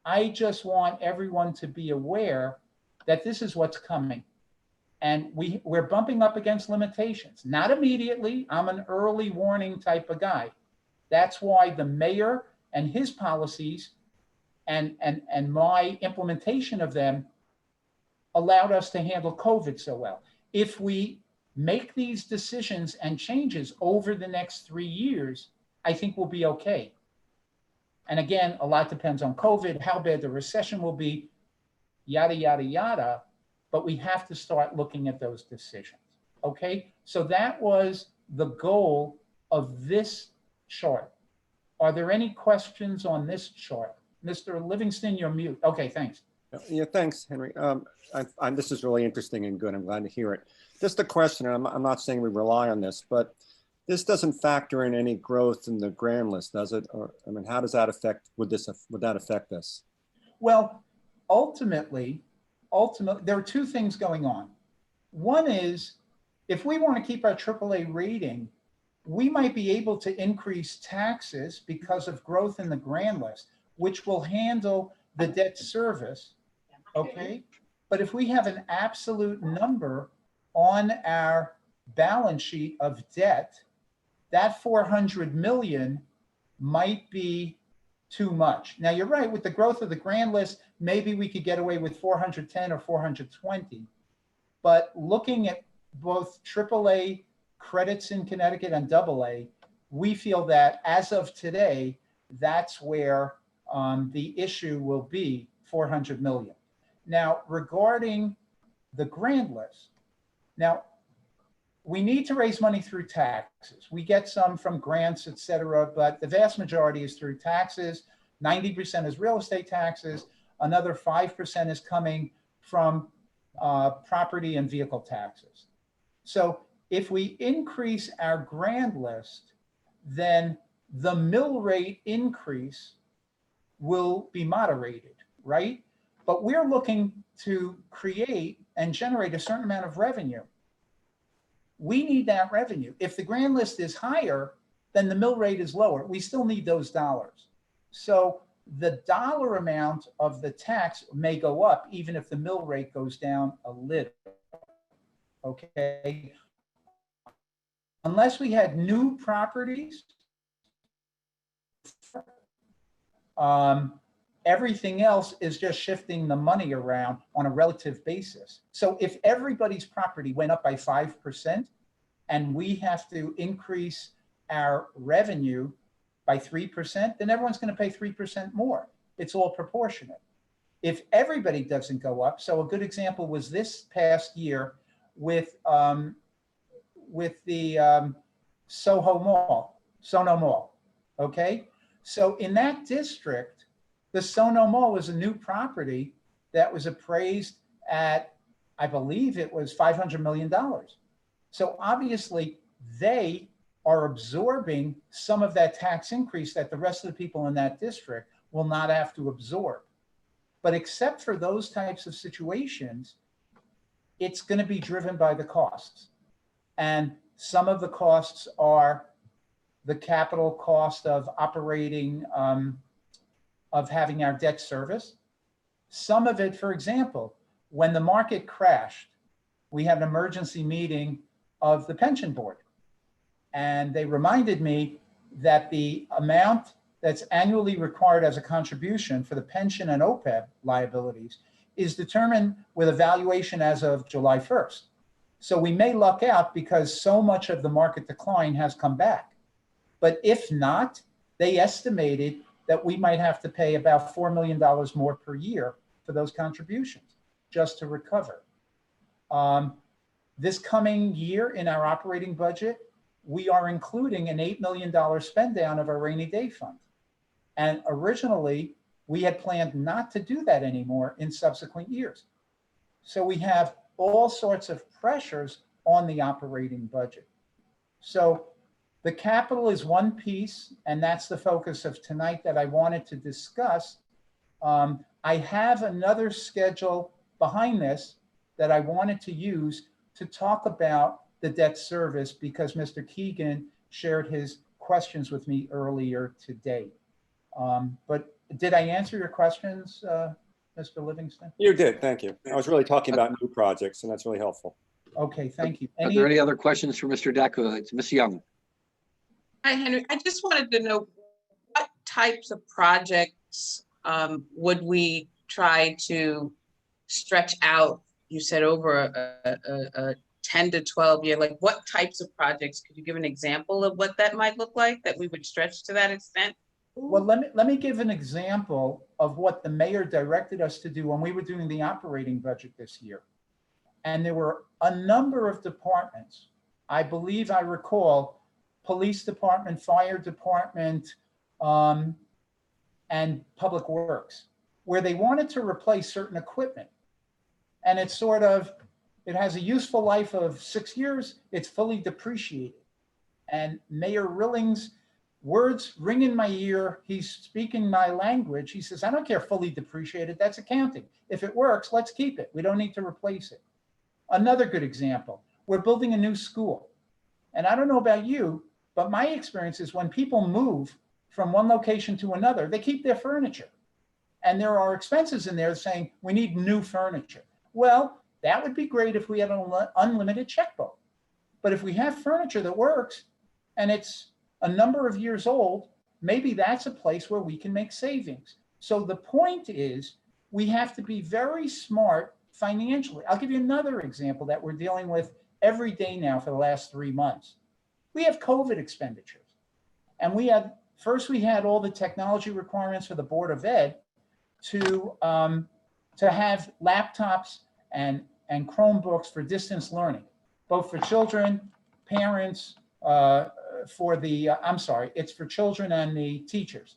I just want everyone to be aware that this is what's coming. And we're bumping up against limitations. Not immediately. I'm an early warning type of guy. That's why the mayor and his policies and my implementation of them allowed us to handle COVID so well. If we make these decisions and changes over the next 3 years, I think we'll be okay. And again, a lot depends on COVID, how bad the recession will be, yada, yada, yada. But we have to start looking at those decisions. Okay, so that was the goal of this chart. Are there any questions on this chart? Mr. Livingston, you're mute. Okay, thanks. Yeah, thanks, Henry. This is really interesting and good. I'm glad to hear it. Just a question, and I'm not saying we rely on this, but this doesn't factor in any growth in the grand list, does it? Or, I mean, how does that affect, would that affect this? Well, ultimately, there are two things going on. One is, if we want to keep our AAA rating, we might be able to increase taxes because of growth in the grand list, which will handle the debt service, okay? But if we have an absolute number on our balance sheet of debt, that 400 million might be too much. Now, you're right, with the growth of the grand list, maybe we could get away with 410 or 420. But looking at both AAA credits in Connecticut and AA, we feel that as of today, that's where the issue will be 400 million. Now, regarding the grand list, now, we need to raise money through taxes. We get some from grants, et cetera, but the vast majority is through taxes. 90% is real estate taxes. Another 5% is coming from property and vehicle taxes. So if we increase our grand list, then the mill rate increase will be moderated, right? But we're looking to create and generate a certain amount of revenue. We need that revenue. If the grand list is higher, then the mill rate is lower. We still need those dollars. So the dollar amount of the tax may go up even if the mill rate goes down a little, okay? Unless we had new properties, everything else is just shifting the money around on a relative basis. So if everybody's property went up by 5% and we have to increase our revenue by 3%, then everyone's going to pay 3% more. It's all proportionate. If everybody doesn't go up, so a good example was this past year with the Sono Mall, okay? So in that district, the Sono Mall was a new property that was appraised at, I believe it was $500 million. So obviously they are absorbing some of that tax increase that the rest of the people in that district will not have to absorb. But except for those types of situations, it's going to be driven by the costs. And some of the costs are the capital cost of operating, of having our debt service. Some of it, for example, when the market crashed, we had an emergency meeting of the pension board. And they reminded me that the amount that's annually required as a contribution for the pension and OPEB liabilities is determined with a valuation as of July 1st. So we may luck out because so much of the market decline has come back. But if not, they estimated that we might have to pay about $4 million more per year for those contributions just to recover. This coming year in our operating budget, we are including an $8 million spend down of our rainy day fund. And originally, we had planned not to do that anymore in subsequent years. So we have all sorts of pressures on the operating budget. So the capital is one piece, and that's the focus of tonight that I wanted to discuss. I have another schedule behind this that I wanted to use to talk about the debt service because Mr. Keegan shared his questions with me earlier today. But did I answer your questions, Mr. Livingston? You did, thank you. I was really talking about new projects, and that's really helpful. Okay, thank you. Are there any other questions for Mr. Dakowitz? Ms. Young? Hi, Henry. I just wanted to know what types of projects would we try to stretch out? You said over a 10 to 12 year, like what types of projects? Could you give an example of what that might look like that we would stretch to that extent? Well, let me give an example of what the mayor directed us to do when we were doing the operating budget this year. And there were a number of departments. I believe I recall police department, fire department, and public works, where they wanted to replace certain equipment. And it's sort of, it has a useful life of 6 years. It's fully depreciated. And Mayor Rilling's words ring in my ear. He's speaking my language. He says, I don't care fully depreciated. That's accounting. If it works, let's keep it. We don't need to replace it. Another good example, we're building a new school. And I don't know about you, but my experience is when people move from one location to another, they keep their furniture. And there are expenses in there saying we need new furniture. Well, that would be great if we had an unlimited checkbook. But if we have furniture that works and it's a number of years old, maybe that's a place where we can make savings. So the point is we have to be very smart financially. I'll give you another example that we're dealing with every day now for the last 3 months. We have COVID expenditures. And we had all the technology requirements for the Board of Ed to have laptops and Chromebooks for distance learning, both for children, parents, it's for children and the teachers,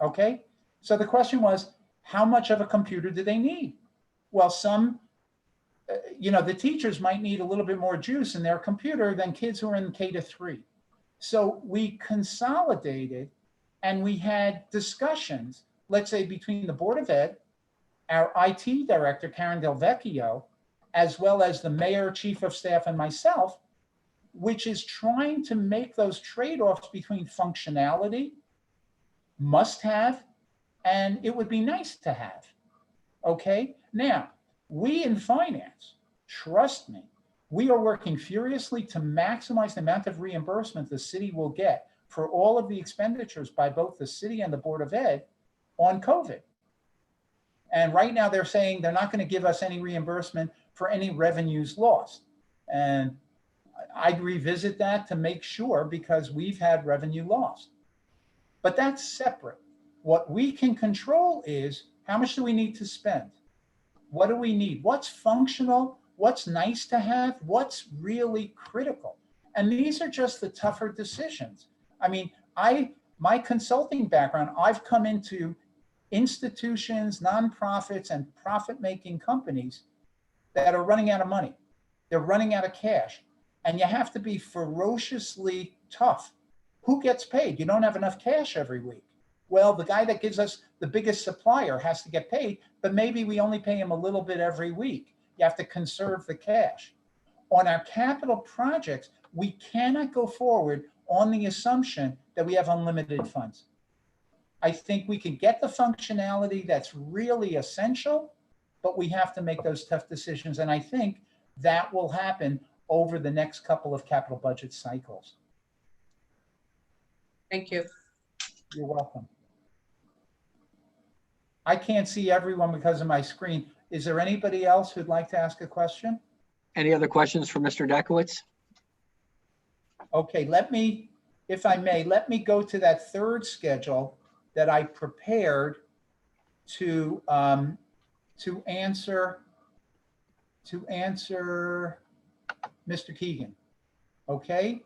okay? So the question was, how much of a computer do they need? Well, the teachers might need a little bit more juice in their computer than kids who are in K-3. So we consolidated and we had discussions, let's say between the Board of Ed, our IT director, Karen Del Vecchio, as well as the mayor, chief of staff, and myself, which is trying to make those trade-offs between functionality, must have, and it would be nice to have. Okay? Now, we in finance, trust me, we are working furiously to maximize the amount of reimbursement the city will get for all of the expenditures by both the city and the Board of Ed on COVID. And right now they're saying they're not going to give us any reimbursement for any revenues lost. And I'd revisit that to make sure because we've had revenue lost. But that's separate. What we can control is how much do we need to spend? What do we need? What's functional? What's nice to have? What's really critical? And these are just the tougher decisions. I mean, my consulting background, I've come into institutions, nonprofits, and profit-making companies that are running out of money. They're running out of cash. And you have to be ferociously tough. Who gets paid? You don't have enough cash every week. Well, the guy that gives us the biggest supplier has to get paid, but maybe we only pay him a little bit every week. You have to conserve the cash. On our capital projects, we cannot go forward on the assumption that we have unlimited funds. I think we can get the functionality that's really essential, but we have to make those tough decisions. And I think that will happen over the next couple of capital budget cycles. Thank you. You're welcome. I can't see everyone because of my screen. Is there anybody else who'd like to ask a question? Any other questions for Mr. Dakowitz? Okay, if I may, let me go to that third schedule that I prepared to answer Mr. Keegan. Okay.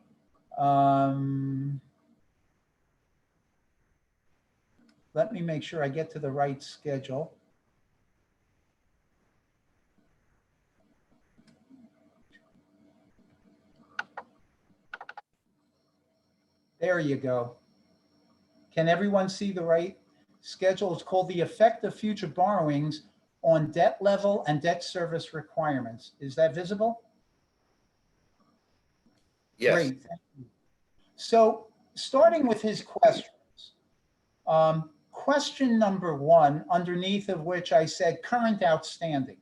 Let me make sure I get to the right schedule. There you go. Can everyone see the right schedule? It's called the effect of future borrowings on debt level and debt service requirements. Is that visible? Yes. Great. Thank you. So starting with his questions. Question number one, underneath of which I said current outstanding.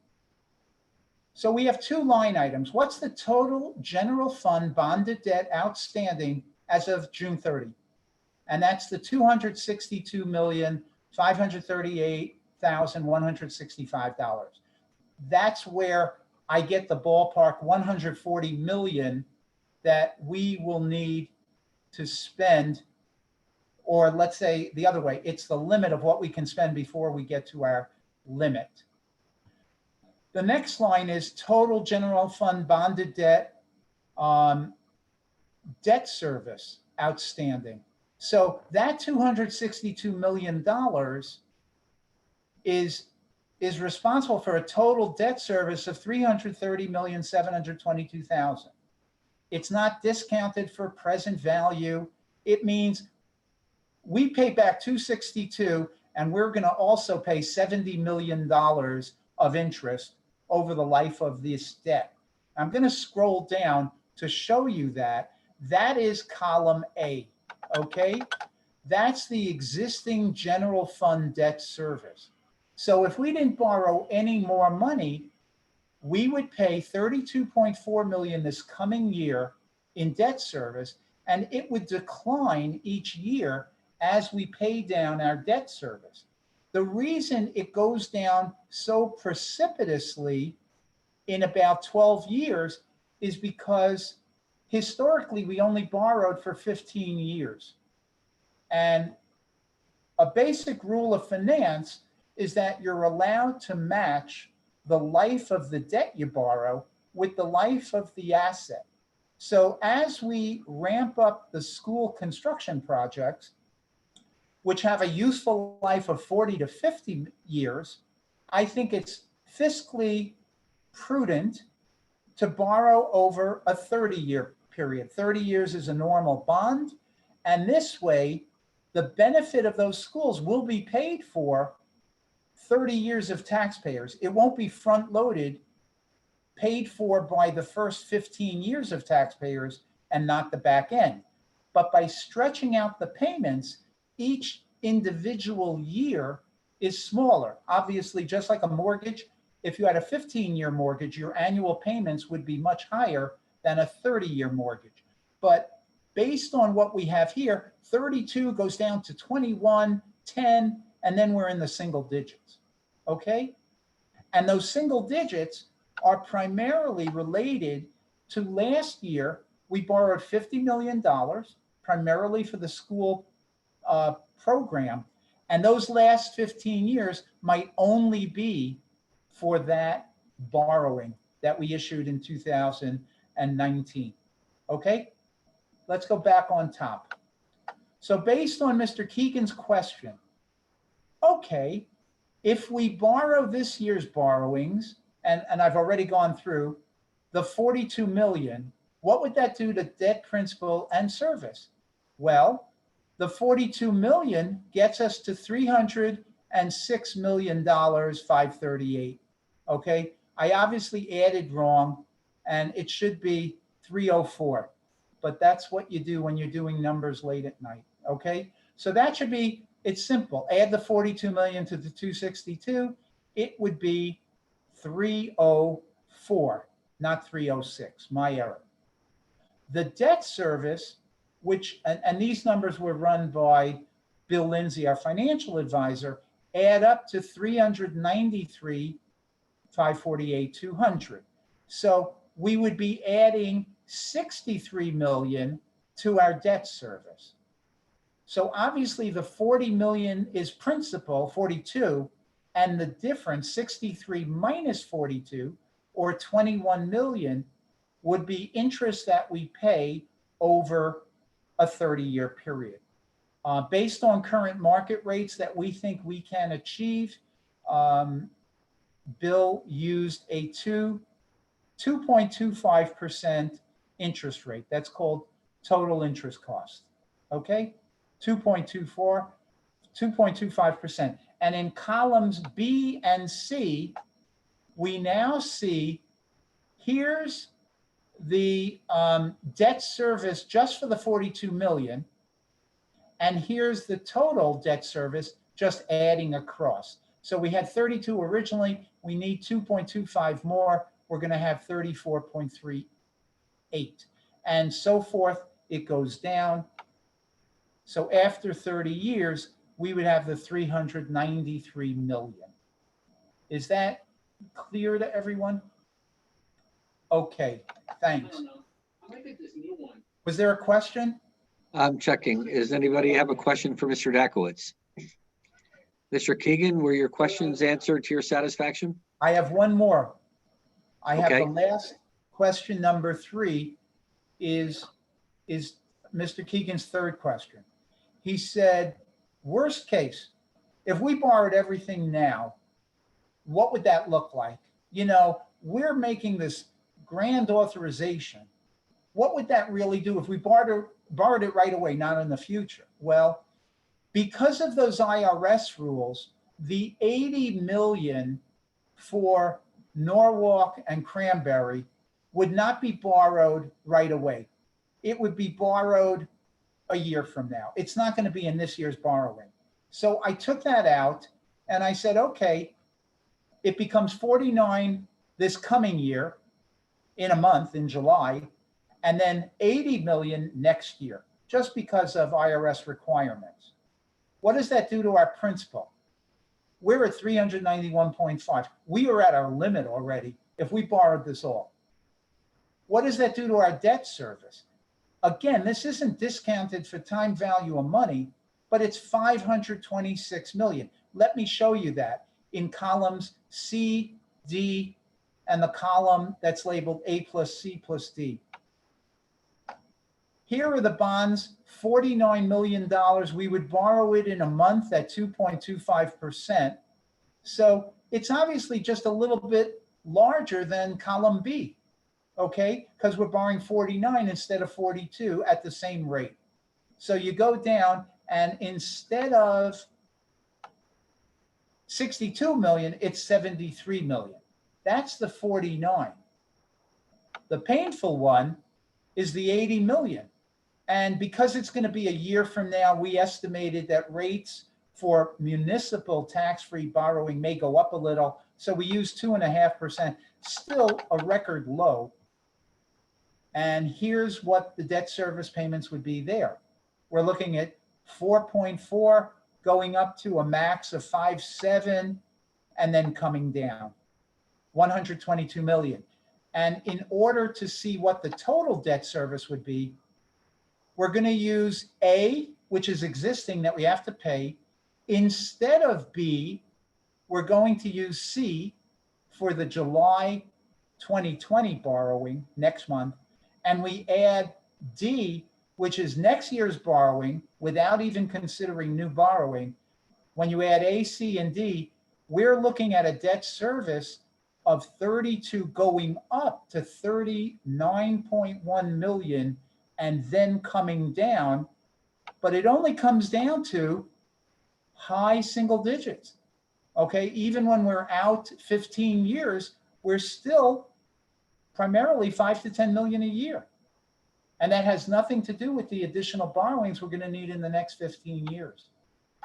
So we have two line items. What's the total general fund bonded debt outstanding as of June 30? And that's the $262,538,165. That's where I get the ballpark 140 million that we will need to spend, or let's say the other way, it's the limit of what we can spend before we get to our limit. The next line is total general fund bonded debt, debt service outstanding. So that $262 million is responsible for a total debt service of $330,722,000. It's not discounted for present value. It means we pay back 262 and we're going to also pay $70 million of interest over the life of this debt. I'm going to scroll down to show you that. That is column A, okay? That's the existing general fund debt service. So if we didn't borrow any more money, we would pay 32.4 million this coming year in debt service, and it would decline each year as we pay down our debt service. The reason it goes down so precipitously in about 12 years is because historically we only borrowed for 15 years. And a basic rule of finance is that you're allowed to match the life of the debt you borrow with the life of the asset. So as we ramp up the school construction projects, which have a useful life of 40 to 50 years, I think it's fiscally prudent to borrow over a 30-year period. 30 years is a normal bond. And this way, the benefit of those schools will be paid for 30 years of taxpayers. It won't be front-loaded, paid for by the first 15 years of taxpayers and not the back end. But by stretching out the payments, each individual year is smaller. Obviously, just like a mortgage, if you had a 15-year mortgage, your annual payments would be much higher than a 30-year mortgage. But based on what we have here, 32 goes down to 21, 10, and then we're in the single digits, okay? And those single digits are primarily related to last year. We borrowed $50 million, primarily for the school program. And those last 15 years might only be for that borrowing that we issued in 2019, okay? Let's go back on top. So based on Mr. Keegan's question, okay, if we borrow this year's borrowings, and I've already gone through the 42 million, what would that do to debt principal and service? Well, the 42 million gets us to $306 million, 538. Okay, I obviously added wrong, and it should be 304. But that's what you do when you're doing numbers late at night. Okay, so that should be, it's simple. Add the 42 million to the 262, it would be 304, not 306, my error. The debt service, which, and these numbers were run by Bill Lindsay, our financial advisor, add up to 393, 548, 200. So we would be adding 63 million to our debt service. So obviously the 40 million is principal, 42, and the difference, 63 minus 42, or 21 million, would be interest that we pay over a 30-year period. Based on current market rates that we think we can achieve, Bill used a 2.25% interest rate. That's called total interest cost, okay? 2.25%. And in columns B and C, we now see here's the debt service just for the 42 million. And here's the total debt service, just adding across. So we had 32 originally, we need 2.25 more. We're gonna have 34.38 and so forth. It goes down. So after 30 years, we would have the 393 million. Is that clear to everyone? Okay, thanks. Was there a question? I'm checking. Does anybody have a question for Mr. Dakowitz? Mr. Keegan, were your questions answered to your satisfaction? I have one more. I have Okay. the last question, number 3, is Mr. Keegan's third question. He said, worst case, if we borrowed everything now, what would that look like? You know, we're making this grand authorization. What would that really do if we borrowed it right away, not in the future? Well, because of those IRS rules, the 80 million for Norwalk and Cranberry would not be borrowed right away. It would be borrowed a year from now. It's not going to be in this year's borrowing. So I took that out and I said, okay, it becomes 49 this coming year in a month in July, and then 80 million next year, just because of IRS requirements. What does that do to our principal? We're at 391.5. We are at our limit already if we borrowed this all. What does that do to our debt service? Again, this isn't discounted for time value of money, but it's 526 million. Let me show you that in columns C, D, and the column that's labeled A plus C plus D. Here are the bonds, $49 million. We would borrow it in a month at 2.25%. So it's obviously just a little bit larger than column B, okay? Because we're borrowing 49 instead of 42 at the same rate. So you go down and instead of 62 million, it's 73 million. That's the 49. The painful one is the 80 million. And because it's going to be a year from now, we estimated that rates for municipal tax-free borrowing may go up a little. So we use 2.5%, still a record low. And here's what the debt service payments would be there. We're looking at 4.4 going up to a max of 5.7 and then coming down, 122 million. And in order to see what the total debt service would be, we're going to use A, which is existing that we have to pay. Instead of B, we're going to use C for the July 2020 borrowing next month. And we add D, which is next year's borrowing without even considering new borrowing. When you add A, C, and D, we're looking at a debt service of 32 going up to 39.1 million and then coming down, but it only comes down to high single digits. Okay, even when we're out 15 years, we're still primarily 5 to 10 million a year. And that has nothing to do with the additional borrowings we're going to need in the next 15 years.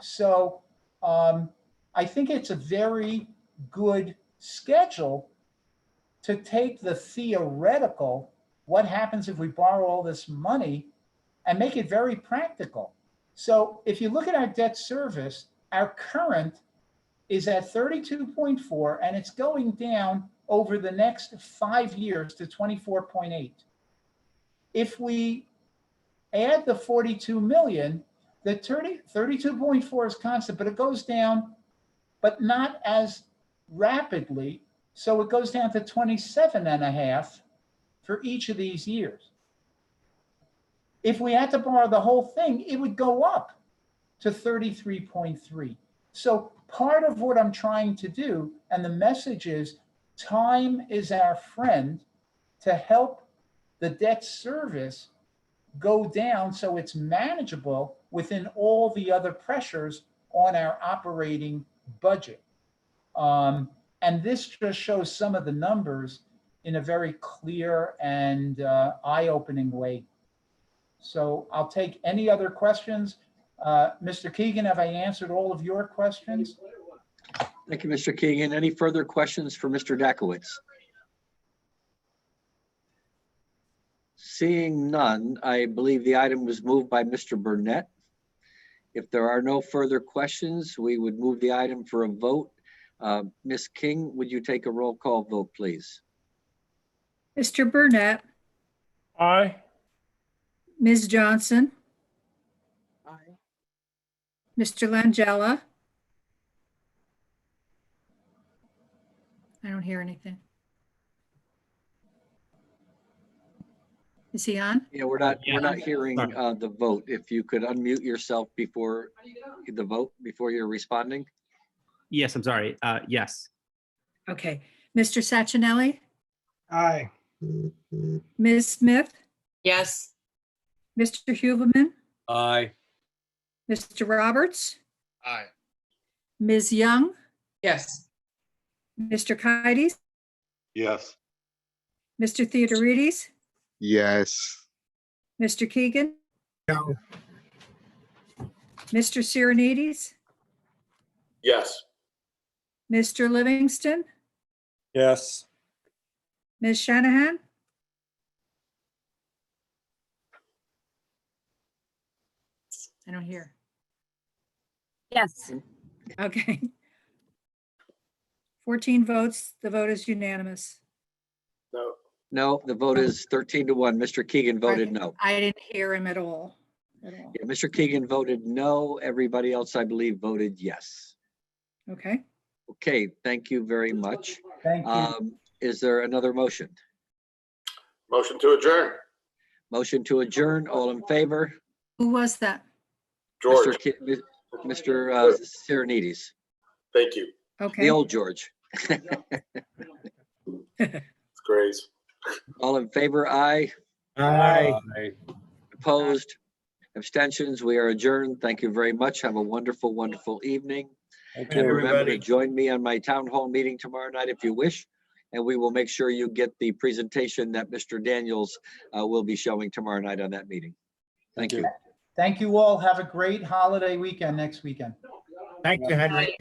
So I think it's a very good schedule to take the theoretical, what happens if we borrow all this money, and make it very practical. So if you look at our debt service, our current is at 32.4, and it's going down over the next 5 years to 24.8. If we add the 42 million, the 32.4 is constant, but it goes down, but not as rapidly. So it goes down to 27.5 for each of these years. If we had to borrow the whole thing, it would go up to 33.3. So part of what I'm trying to do, and the message is, time is our friend to help the debt service go down so it's manageable within all the other pressures on our operating budget. And this just shows some of the numbers. in a very clear and eye-opening way. So I'll take any other questions. Mr. Keegan, have I answered all of your questions? Thank you, Mr. Keegan. Any further questions for Mr. Dakowitz? Seeing none, I believe the item was moved by Mr. Burnett. If there are no further questions, we would move the item for a vote. Ms. King, would you take a roll call vote, please? Mr. Burnett, Aye. Ms. Johnson, Aye. Mr. Langella. I don't hear anything. Is he on? Yeah, we're not hearing the vote. If you could unmute yourself before the vote, before you're responding. Yes, I'm sorry. Yes. Okay. Mr. Sacchinelli, Aye. Ms. Smith, Yes. Mr. Huvelman, Aye. Mr. Roberts, Aye. Ms. Young, Yes. Mr. Kides, Yes. Mr. Theodorides, Yes. Mr. Keegan, No. Mr. Sirenides, Yes. Mr. Livingston, Yes. Ms. Shanahan, I don't hear. Yes. Okay. 14 votes. The vote is unanimous. No. No, the vote is 13-1. Mr. Keegan voted Okay. no. I didn't hear him at all. Yeah, Mr. Keegan voted no. Everybody else, I believe, voted yes. Okay. Okay, thank you very much. Thank you. Is there another motion? Motion to adjourn. Motion to adjourn. All in favor? Who was that? George, Mr. Sirenides, thank you. Okay. the old George. It's great. All in favor? Aye. Aye. Opposed? Abstentions? We are adjourned. Thank you very much. Have a wonderful, wonderful evening. Thank And you. remember to join me on my town hall meeting tomorrow night if you wish. And we will make sure you get the presentation that Mr. Daniels will be showing tomorrow night on that meeting. Thank you. Thank you all. Have a great holiday weekend next weekend. Thank you, Henry.